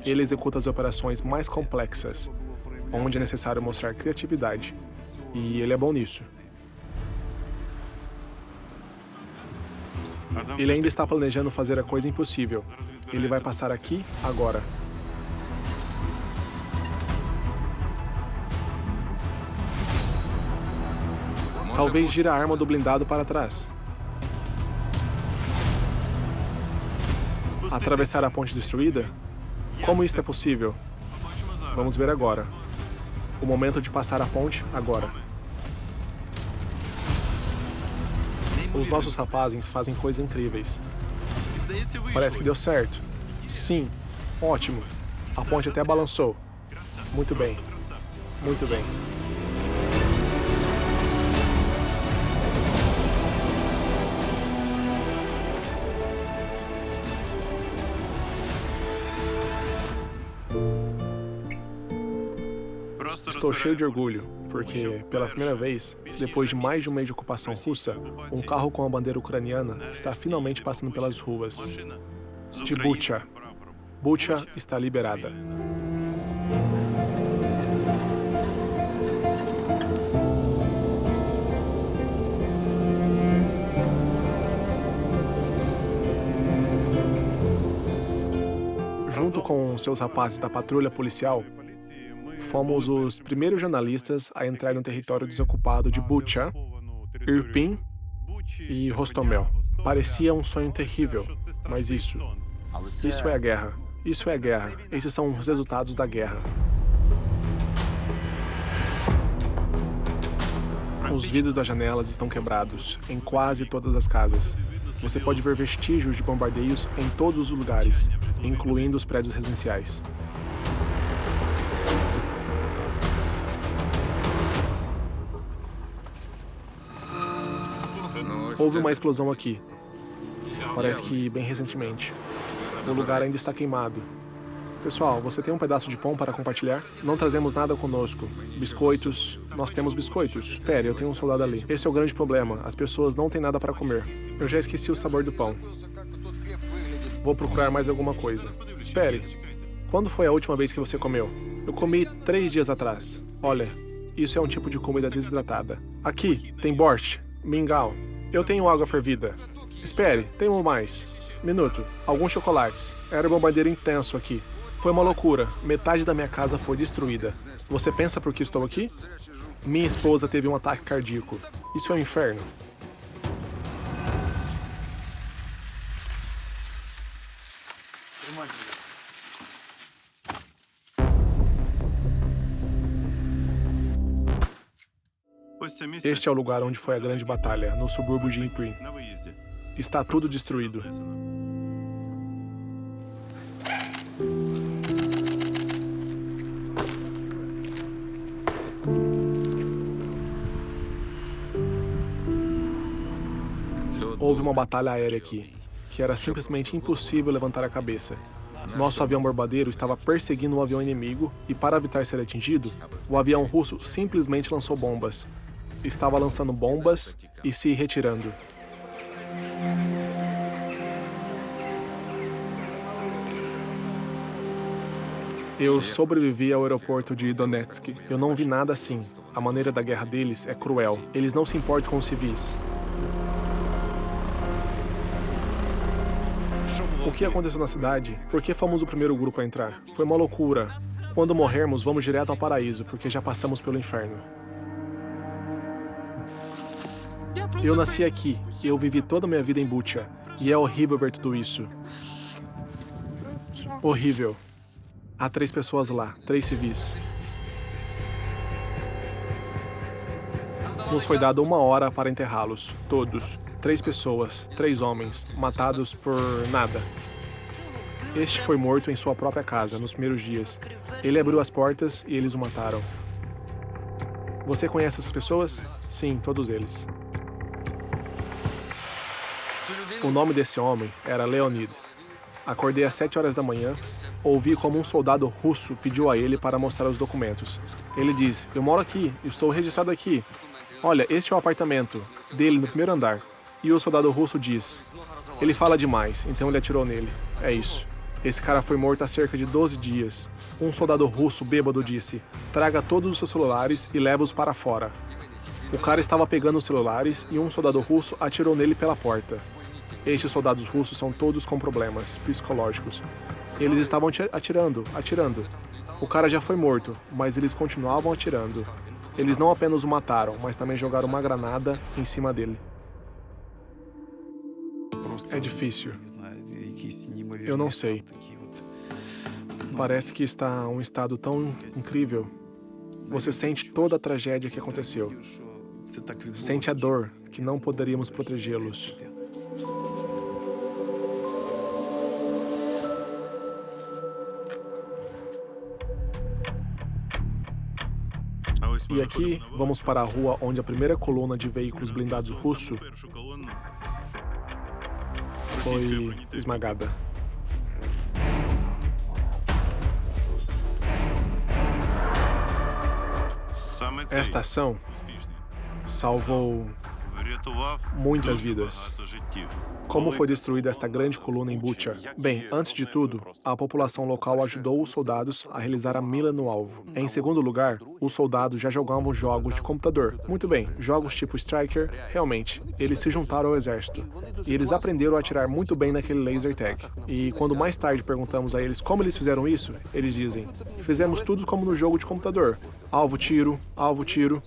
Ele executa as operações mais complexas, onde é necessário mostrar criatividade. E ele é bom nisso. Ele ainda está planejando fazer a coisa impossível. Ele vai passar aqui, agora. Talvez gira a arma do blindado para trás. Atravessar a ponte destruída? Como isso é possível? Vamos ver agora. O momento de passar a ponte, agora. Os nossos rapazes fazem coisas incríveis. Parece que deu certo. Sim, ótimo. A ponte até balançou. Muito bem. Muito bem. Estou cheio de orgulho, porque, pela primeira vez, depois de mais de um mês de ocupação russa, um carro com a bandeira ucraniana está finalmente passando pelas ruas de Bucha. Bucha está liberada. Junto com seus rapazes da patrulha policial, fomos os primeiros jornalistas a entrar no território desocupado de Bucha, Irpin e Hostomel. Parecia um sonho terrível, mas isso é a guerra. Isso é a guerra. Esses são os resultados da guerra. Os vidros das janelas estão quebrados em quase todas as casas. Você pode ver vestígios de bombardeios em todos os lugares, incluindo os prédios residenciais. Houve uma explosão aqui. Parece que bem recentemente. O lugar ainda está queimado. Pessoal, você tem um pedaço de pão para compartilhar? Não trazemos nada conosco. Biscoitos. Nós temos biscoitos. Pera, eu tenho um soldado ali. Esse é o grande problema. As pessoas não têm nada para comer. Eu já esqueci o sabor do pão. Vou procurar mais alguma coisa. Espere. Quando foi a última vez que você comeu? Eu comi 3 dias atrás. Olha, isso é um tipo de comida desidratada. Aqui, tem borscht, mingau. Eu tenho água fervida. Espere, tenho mais. Minuto. Alguns chocolates. Era um bombardeiro intenso aqui. Foi uma loucura. Metade da minha casa foi destruída. Você pensa por que estou aqui? Minha esposa teve um ataque cardíaco. Isso é um inferno. Este é o lugar onde foi a grande batalha, no subúrbio de Irpin. Está tudo destruído. Houve uma batalha aérea aqui, que era simplesmente impossível levantar a cabeça. Nosso avião bombardeiro estava perseguindo um avião inimigo e, para evitar ser atingido, o avião russo simplesmente lançou bombas. Estava lançando bombas e se retirando. Eu sobrevivi ao aeroporto de Donetsk. Eu não vi nada assim. A maneira da guerra deles é cruel. Eles não se importam com os civis. O que aconteceu na cidade? Por que fomos o primeiro grupo a entrar? Foi uma loucura. Quando morrermos, vamos direto ao paraíso, porque já passamos pelo inferno. Eu nasci aqui, eu vivi toda a minha vida em Bucha, e é horrível ver tudo isso. Horrível. Há 3 pessoas lá, 3 civis. Nos foi dado 1 hora para enterrá-los, todos. 3 pessoas, 3 homens, matados por nada. Este foi morto em sua própria casa, nos primeiros dias. Ele abriu as portas e eles o mataram. Você conhece essas pessoas? Sim, todos eles. O nome desse homem era Leonid. Acordei às 7 horas da manhã, ouvi como um soldado russo pediu a ele para mostrar os documentos. Ele diz, eu moro aqui, estou registrado aqui. Olha, este é o apartamento dele no primeiro andar. E o soldado russo diz, ele fala demais, então ele atirou nele. É isso. Esse cara foi morto há cerca de 12 dias. Um soldado russo bêbado disse, traga todos os seus celulares e leva-os para fora. O cara estava pegando os celulares e um soldado russo atirou nele pela porta. Estes soldados russos são todos com problemas psicológicos. Eles estavam atirando. O cara já foi morto, mas eles continuavam atirando. Eles não apenas o mataram, mas também jogaram uma granada em cima dele. É difícil. Eu não sei. Parece que está um estado tão incrível. Você sente toda a tragédia que aconteceu. Sente a dor que não poderíamos protegê-los. E aqui, vamos para a rua onde a primeira coluna de veículos blindados russo foi esmagada. Esta ação salvou muitas vidas. Como foi destruída esta grande coluna em Bucha? Bem, antes de tudo, a população local ajudou os soldados a realizar a mira no alvo. Em segundo lugar, os soldados já jogavam jogos de computador. Muito bem, jogos tipo Striker, realmente, eles se juntaram ao exército. E eles aprenderam a atirar muito bem naquele laser tag. E quando mais tarde perguntamos a eles como eles fizeram isso, eles dizem: fizemos tudo como no jogo de computador. Alvo, tiro, alvo, tiro.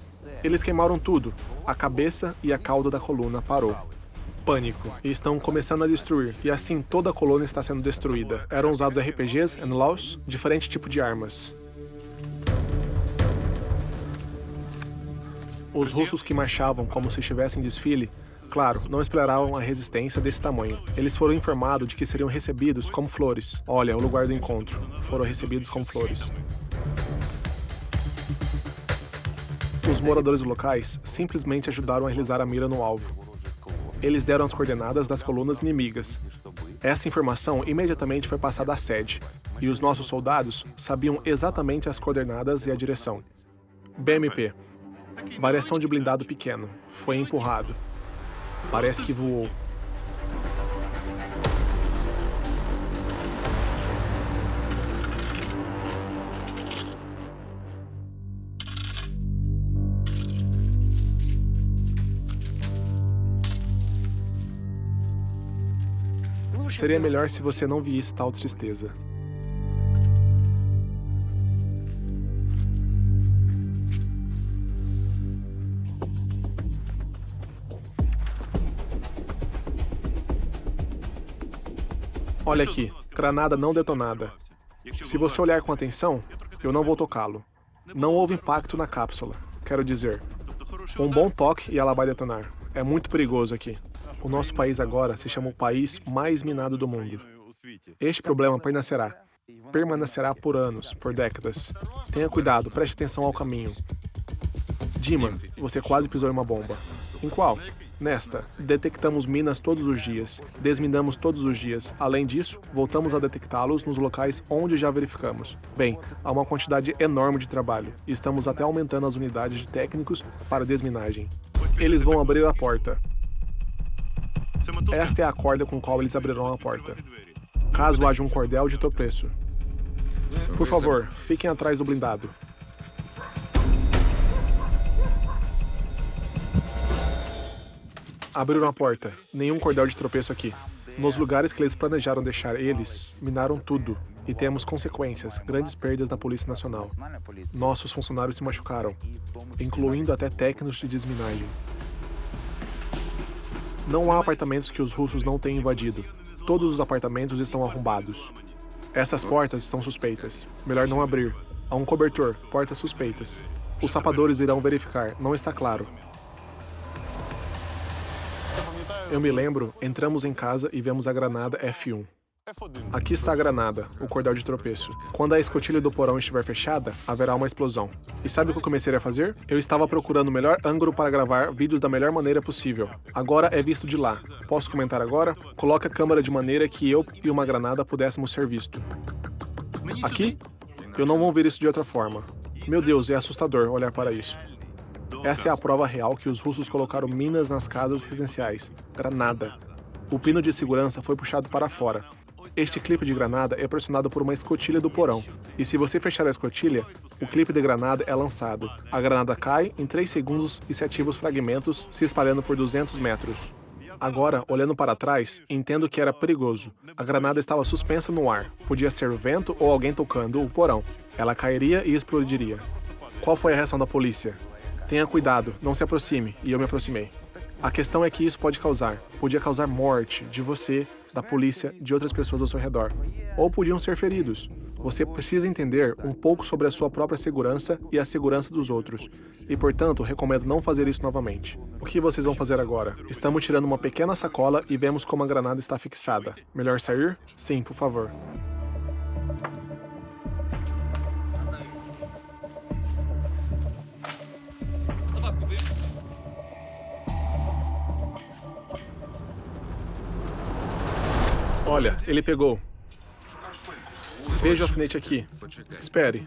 Eles queimaram tudo. A cabeça e a cauda da coluna parou. Pânico, e estão começando a destruir, e assim toda a colônia está sendo destruída. Eram usados RPGs, NLAWs, diferente tipo de armas. Os russos que marchavam como se estivessem em desfile, claro, não esperavam a resistência desse tamanho. Eles foram informados de que seriam recebidos como flores. Olha, o lugar do encontro. Foram recebidos como flores. Os moradores locais simplesmente ajudaram a realizar a mira no alvo. Eles deram as coordenadas das colunas inimigas. Essa informação imediatamente foi passada à sede, e os nossos soldados sabiam exatamente as coordenadas e a direção. BMP. Variação de blindado pequeno. Foi empurrado. Parece que voou. Seria melhor se você não visse tal tristeza. Olha aqui, granada não detonada. Se você olhar com atenção, eu não vou tocá-lo. Não houve impacto na cápsula, quero dizer. Um bom toque e ela vai detonar. É muito perigoso aqui. O nosso país agora se chama o país mais minado do mundo. Este problema permanecerá por anos, por décadas. Tenha cuidado, preste atenção ao caminho. Dima, você quase pisou em uma bomba. Em qual? Nesta. Detectamos minas todos os dias, desminamos todos os dias. Além disso, voltamos a detectá-los nos locais onde já verificamos. Bem, há uma quantidade enorme de trabalho, e estamos até aumentando as unidades de técnicos para desminagem. Eles vão abrir a porta. Esta é a corda com qual eles abrirão a porta. Caso haja um cordel de tropeço. Por favor, fiquem atrás do blindado. Abriram a porta. Nenhum cordel de tropeço aqui. Nos lugares que eles planejaram deixar eles, minaram tudo. E temos consequências, grandes perdas na Polícia Nacional. Nossos funcionários se machucaram, incluindo até técnicos de desminagem. Não há apartamentos que os russos não tenham invadido. Todos os apartamentos estão arrombados. Essas portas são suspeitas. Melhor não abrir. Há um cobertor, portas suspeitas. Os sapadores irão verificar, não está claro. Eu me lembro, entramos em casa e vemos a granada F1. Aqui está a granada, o cordel de tropeço. Quando a escotilha do porão estiver fechada, haverá uma explosão. E sabe o que eu comecei a fazer? Eu estava procurando o melhor ângulo para gravar vídeos da melhor maneira possível. Agora é visto de lá. Posso comentar agora? Coloque a câmera de maneira que eu e uma granada pudéssemos ser vistos. Aqui? Eu não vou ver isso de outra forma. Meu Deus, é assustador olhar para isso. Essa é a prova real que os russos colocaram minas nas casas residenciais. Granada. O pino de segurança foi puxado para fora. Este clipe de granada é pressionado por uma escotilha do porão. E se você fechar a escotilha, o clipe de granada é lançado. A granada cai em 3 segundos e se ativa os fragmentos, se espalhando por 200 metros. Agora, olhando para trás, entendo que era perigoso. A granada estava suspensa no ar. Podia ser o vento ou alguém tocando o porão. Ela cairia e explodiria. Qual foi a reação da polícia? Tenha cuidado, não se aproxime, e eu me aproximei. A questão é que isso podia causar morte de você, da polícia, de outras pessoas ao seu redor. Ou podiam ser feridos. Você precisa entender um pouco sobre a sua própria segurança e a segurança dos outros. E, portanto, recomendo não fazer isso novamente. O que vocês vão fazer agora? Estamos tirando uma pequena sacola e vemos como a granada está fixada. Melhor sair? Sim, por favor. Olha, ele pegou. Veja o alfinete aqui. Espere.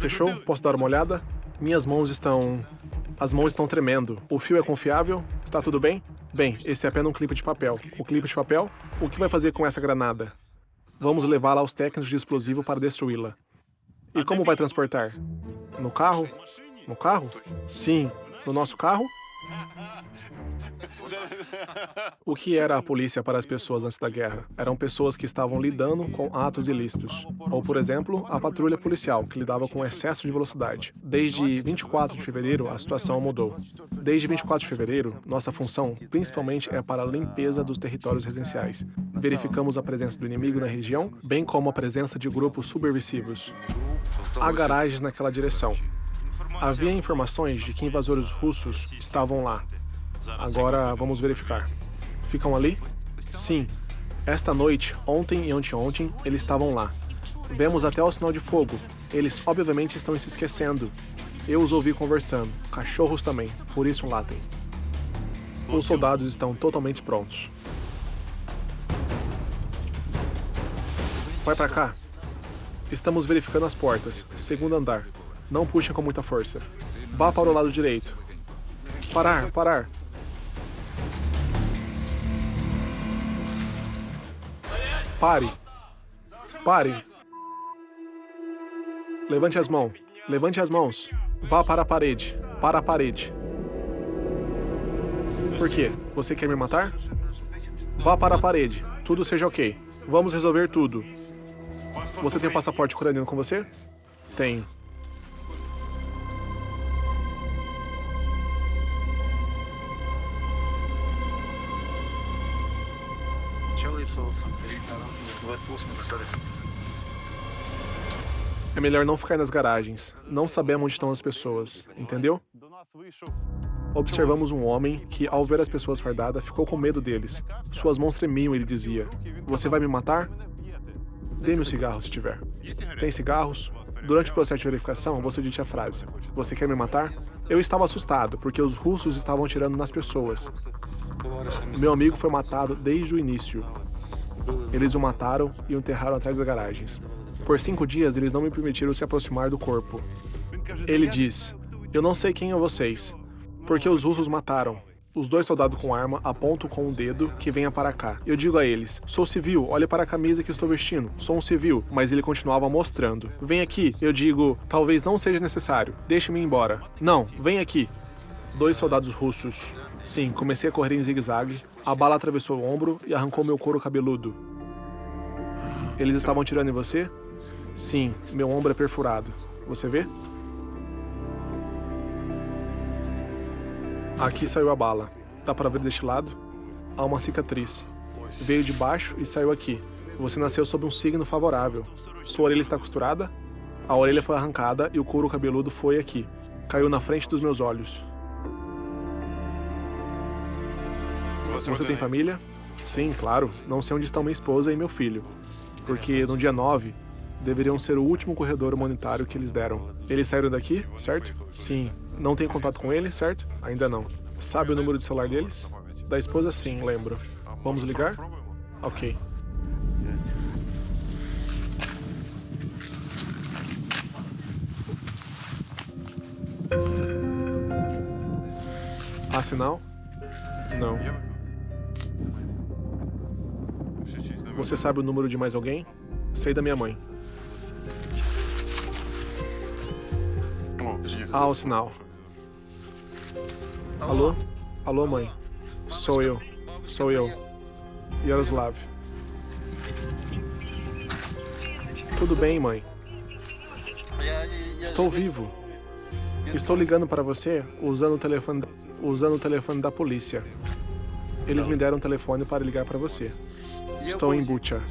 Fechou? Posso dar uma olhada? Minhas mãos estão... As mãos estão tremendo. O fio é confiável? Está tudo bem? Bem, esse é apenas um clipe de papel. O clipe de papel? O que vai fazer com essa granada? Vamos levá-la aos técnicos de explosivo para destruí-la. E como vai transportar? No carro? No carro? Sim. No nosso carro? O que era a polícia para as pessoas antes da guerra? Eram pessoas que estavam lidando com atos ilícitos. Ou, por exemplo, a patrulha policial, que lidava com excesso de velocidade. Desde 24 de fevereiro, a situação mudou. Desde 24 de fevereiro, nossa função, principalmente, é para a limpeza dos territórios residenciais. Verificamos a presença do inimigo na região, bem como a presença de grupos subversivos. Há garagens naquela direção. Havia informações de que invasores russos estavam lá. Agora vamos verificar. Ficam ali? Sim. Esta noite, ontem e anteontem, eles estavam lá. Vemos até o sinal de fogo. Eles obviamente estão se esquecendo. Eu os ouvi conversando. Cachorros também, por isso latem. Os soldados estão totalmente prontos. Vai pra cá. Estamos verificando as portas. Segundo andar. Não puxem com muita força. Vá para o lado direito. Parar, parar. Pare. Pare. Levante as mãos. Levante as mãos. Vá para a parede. Para a parede. Por quê? Você quer me matar? Vá para a parede. Tudo seja ok. Vamos resolver tudo. Você tem o passaporte ucraniano com você? Tenho. É melhor não ficar nas garagens. Não sabemos onde estão as pessoas, entendeu? Observamos um homem que, ao ver as pessoas fardadas, ficou com medo deles. Suas mãos tremiam e ele dizia: "Você vai me matar? Dê-me um cigarro se tiver." Tem cigarros? Durante o processo de verificação, você disse a frase: "Você quer me matar?" Eu estava assustado, porque os russos estavam atirando nas pessoas. Meu amigo foi matado desde o início. Eles o mataram e o enterraram atrás das garagens. Por 5 dias, eles não me permitiram se aproximar do corpo. Ele diz: "Eu não sei quem é vocês, porque os russos mataram." Os 2 soldados com arma apontam com o dedo que venha para cá. Eu digo a eles: "Sou civil, olhe para a camisa que estou vestindo. Sou um civil." Mas ele continuava mostrando. "Vem aqui." Eu digo: "Talvez não seja necessário. Deixe-me ir embora." "Não, vem aqui." 2 soldados russos. Sim, comecei a correr em zigue-zague. A bala atravessou o ombro e arrancou meu couro cabeludo. Eles estavam atirando em você? Sim, meu ombro é perfurado. Você vê? Aqui saiu a bala. Dá para ver deste lado? Há uma cicatriz. Veio de baixo e saiu aqui. Você nasceu sob um signo favorável. Sua orelha está costurada? A orelha foi arrancada e o couro cabeludo foi aqui. Caiu na frente dos meus olhos. Você tem família? Sim, claro. Não sei onde estão minha esposa e meu filho. Porque no dia 9, deveriam ser o último corredor humanitário que eles deram. Eles saíram daqui, certo? Sim. Não tem contato com eles, certo? Ainda não. Sabe o número de celular deles? Da esposa, sim, lembro. Vamos ligar? Ok. Há sinal? Não. Você sabe o número de mais alguém? Sei da minha mãe. Há o sinal. Alô? Alô, mãe. Sou eu. Sou eu. Yaroslav. Tudo bem, mãe? Estou vivo. Estou ligando para você usando o telefone da polícia. Eles me deram um telefone para ligar para você. Estou em Bucha.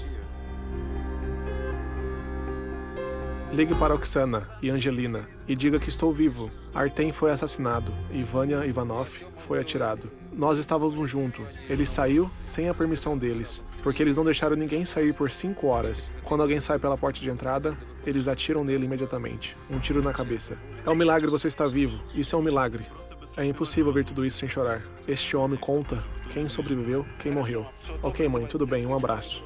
Ligue para Oksana e Angelina e diga que estou vivo. Artem foi assassinado e Vanya Ivanov foi atirado. Nós estávamos juntos. Ele saiu sem a permissão deles, porque eles não deixaram ninguém sair por 5 horas. Quando alguém sai pela porta de entrada, eles atiram nele imediatamente. Um tiro na cabeça. É um milagre você estar vivo. Isso é um milagre. É impossível ver tudo isso sem chorar. Este homem conta quem sobreviveu, quem morreu. Ok, mãe, tudo bem, um abraço.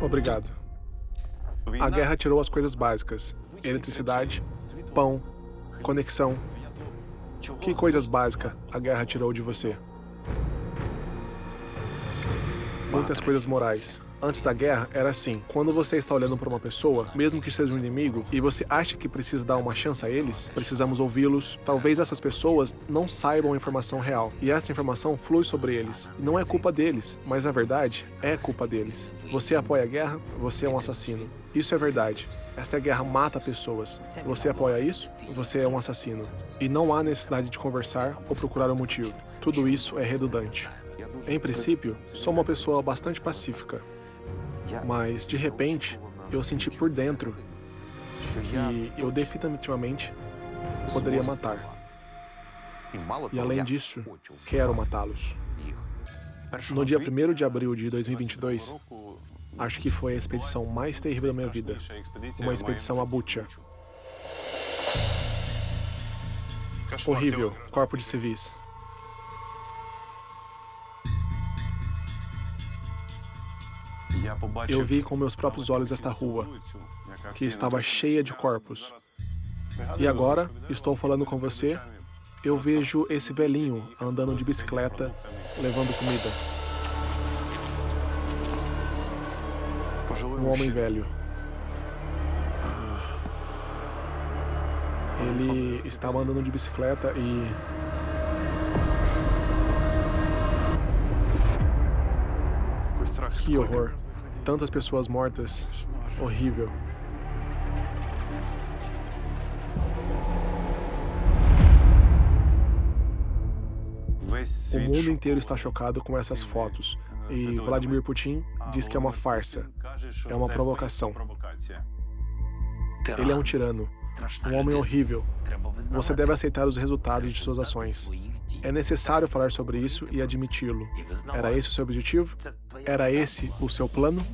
Obrigado. A guerra tirou as coisas básicas: eletricidade, pão, conexão. Que coisas básicas a guerra tirou de você? Muitas coisas morais. Antes da guerra, era assim. Quando você está olhando para uma pessoa, mesmo que seja um inimigo, e você acha que precisa dar uma chance a eles, precisamos ouvi-los. Talvez essas pessoas não saibam a informação real, e essa informação flui sobre eles. E não é culpa deles, mas na verdade, é culpa deles. Você apoia a guerra, você é um assassino. Isso é verdade. Essa guerra mata pessoas. Você apoia isso? Você é um assassino. E não há necessidade de conversar ou procurar um motivo. Tudo isso é redundante. Em princípio, sou uma pessoa bastante pacífica. Mas, de repente, eu senti por dentro que eu definitivamente poderia matar. E, além disso, quero matá-los. No dia 1º de abril de 2022, acho que foi a expedição mais terrível da minha vida. Uma expedição a Bucha. Horrível, corpo de civis. Eu vi com meus próprios olhos esta rua, que estava cheia de corpos. E agora, estou falando com você, eu vejo esse velhinho andando de bicicleta, levando comida. Um homem velho. Ele estava andando de bicicleta e... Que horror. Tantas pessoas mortas. Horrível. O mundo inteiro está chocado com essas fotos. E Vladimir Putin diz que é uma farsa. É uma provocação. Ele é um tirano. Um homem horrível. Você deve aceitar os resultados de suas ações. É necessário falar sobre isso e admiti-lo. Era esse o seu objetivo? Era esse o seu plano?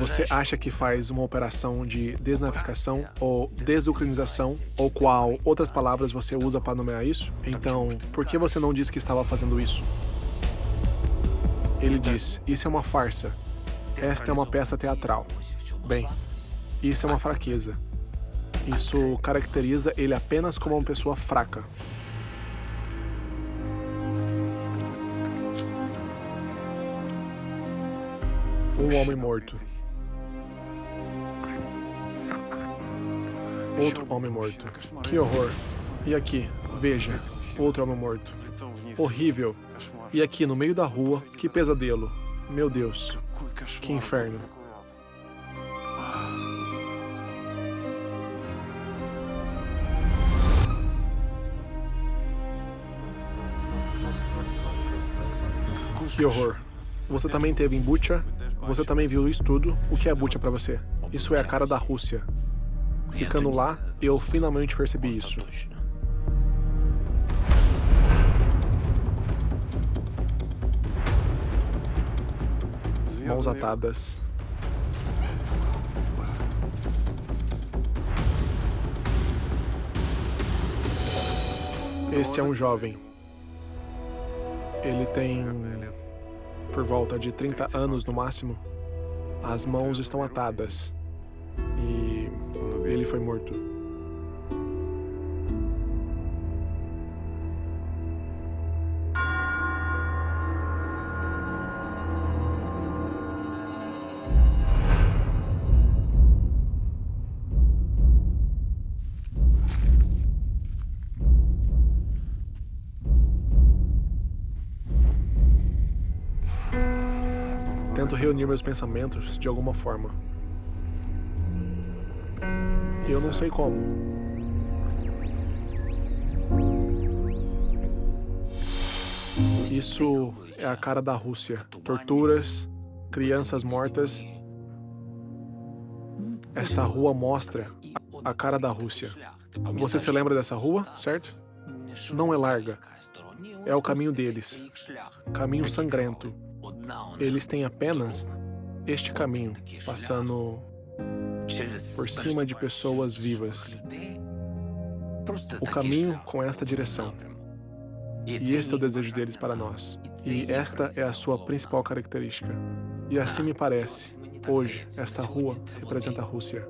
Você acha que faz uma operação de desnazificação ou desucranização, ou qual outras palavras você usa para nomear isso? Então, por que você não disse que estava fazendo isso? Ele diz, isso é uma farsa. Esta é uma peça teatral. Bem, isso é uma fraqueza. Isso caracteriza ele apenas como uma pessoa fraca. Um homem morto. Outro homem morto. Que horror. E aqui, veja, outro homem morto. Horrível. E aqui, no meio da rua, que pesadelo. Meu Deus. Que inferno. Que horror. Você também esteve em Bucha? Você também viu isso tudo? O que é Bucha para você? Isso é a cara da Rússia. Ficando lá, eu finalmente percebi isso. Mãos atadas. Este é um jovem. Ele tem por volta de 30 anos no máximo. As mãos estão atadas. E ele foi morto. Tento reunir meus pensamentos de alguma forma. Eu não sei como. Isso é a cara da Rússia. Torturas, crianças mortas. Esta rua mostra a cara da Rússia. Você se lembra dessa rua, certo? Não é larga. É o caminho deles. Caminho sangrento. Eles têm apenas este caminho, passando por cima de pessoas vivas. O caminho com esta direção. E este é o desejo deles para nós. E esta é a sua principal característica. E assim me parece. Hoje, esta rua representa a Rússia.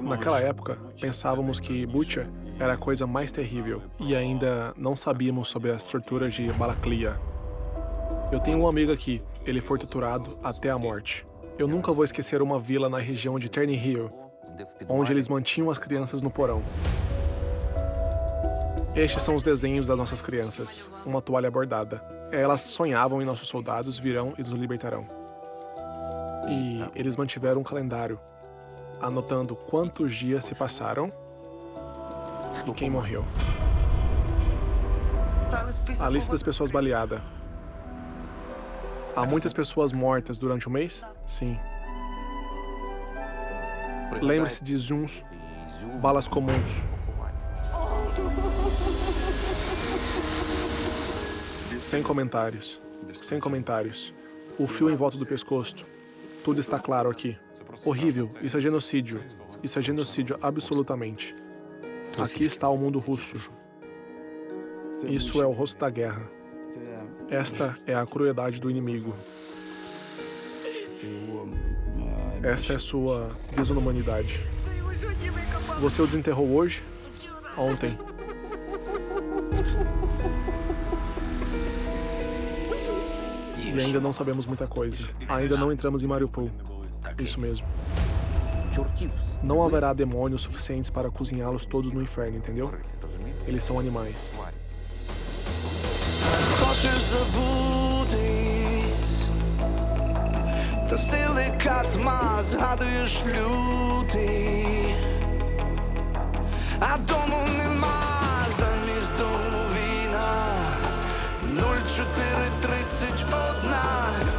Naquela época, pensávamos que Bucha era a coisa mais terrível e ainda não sabíamos sobre as torturas de Balaklia. Eu tenho um amigo aqui, ele foi torturado até a morte. Eu nunca vou esquecer uma vila na região de Terny Hill, onde eles mantinham as crianças no porão. Estes são os desenhos das nossas crianças, uma toalha bordada. Elas sonhavam em nossos soldados virão e nos libertarão. E eles mantiveram um calendário, anotando quantos dias se passaram e quem morreu. A lista das pessoas baleadas. Há muitas pessoas mortas durante o mês? Sim. Lembre-se de zuns, balas comuns. Sem comentários. Sem comentários. O fio em volta do pescoço. Tudo está claro aqui. Horrível. Isso é genocídio. Isso é genocídio absolutamente. Aqui está o mundo russo. Isso é o rosto da guerra. Esta é a crueldade do inimigo. Essa é sua desumanidade. Você o desenterrou hoje? Ontem. E ainda não sabemos muita coisa. Ainda não entramos em Mariupol. Isso mesmo. Não haverá demônios suficientes para cozinhá-los todos no inferno, entendeu? Eles são animais. Хочеш забутись, та силикатма згадуєш лютий, а дому нема, замість дому війна. 0431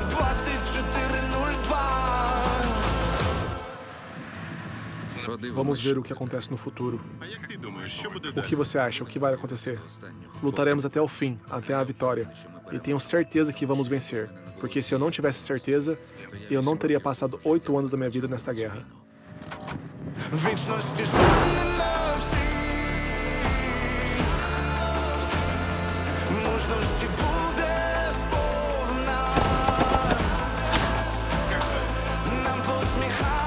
2402. Vamos ver o que acontece no futuro. O que você acha? O que vai acontecer? Lutaremos até o fim, até a vitória. E tenho certeza que vamos vencer. Porque se eu não tivesse certeza, eu não teria passado 8 anos da minha vida nesta guerra. Вічності стане всі, мужності буде сповна, нам посміхається.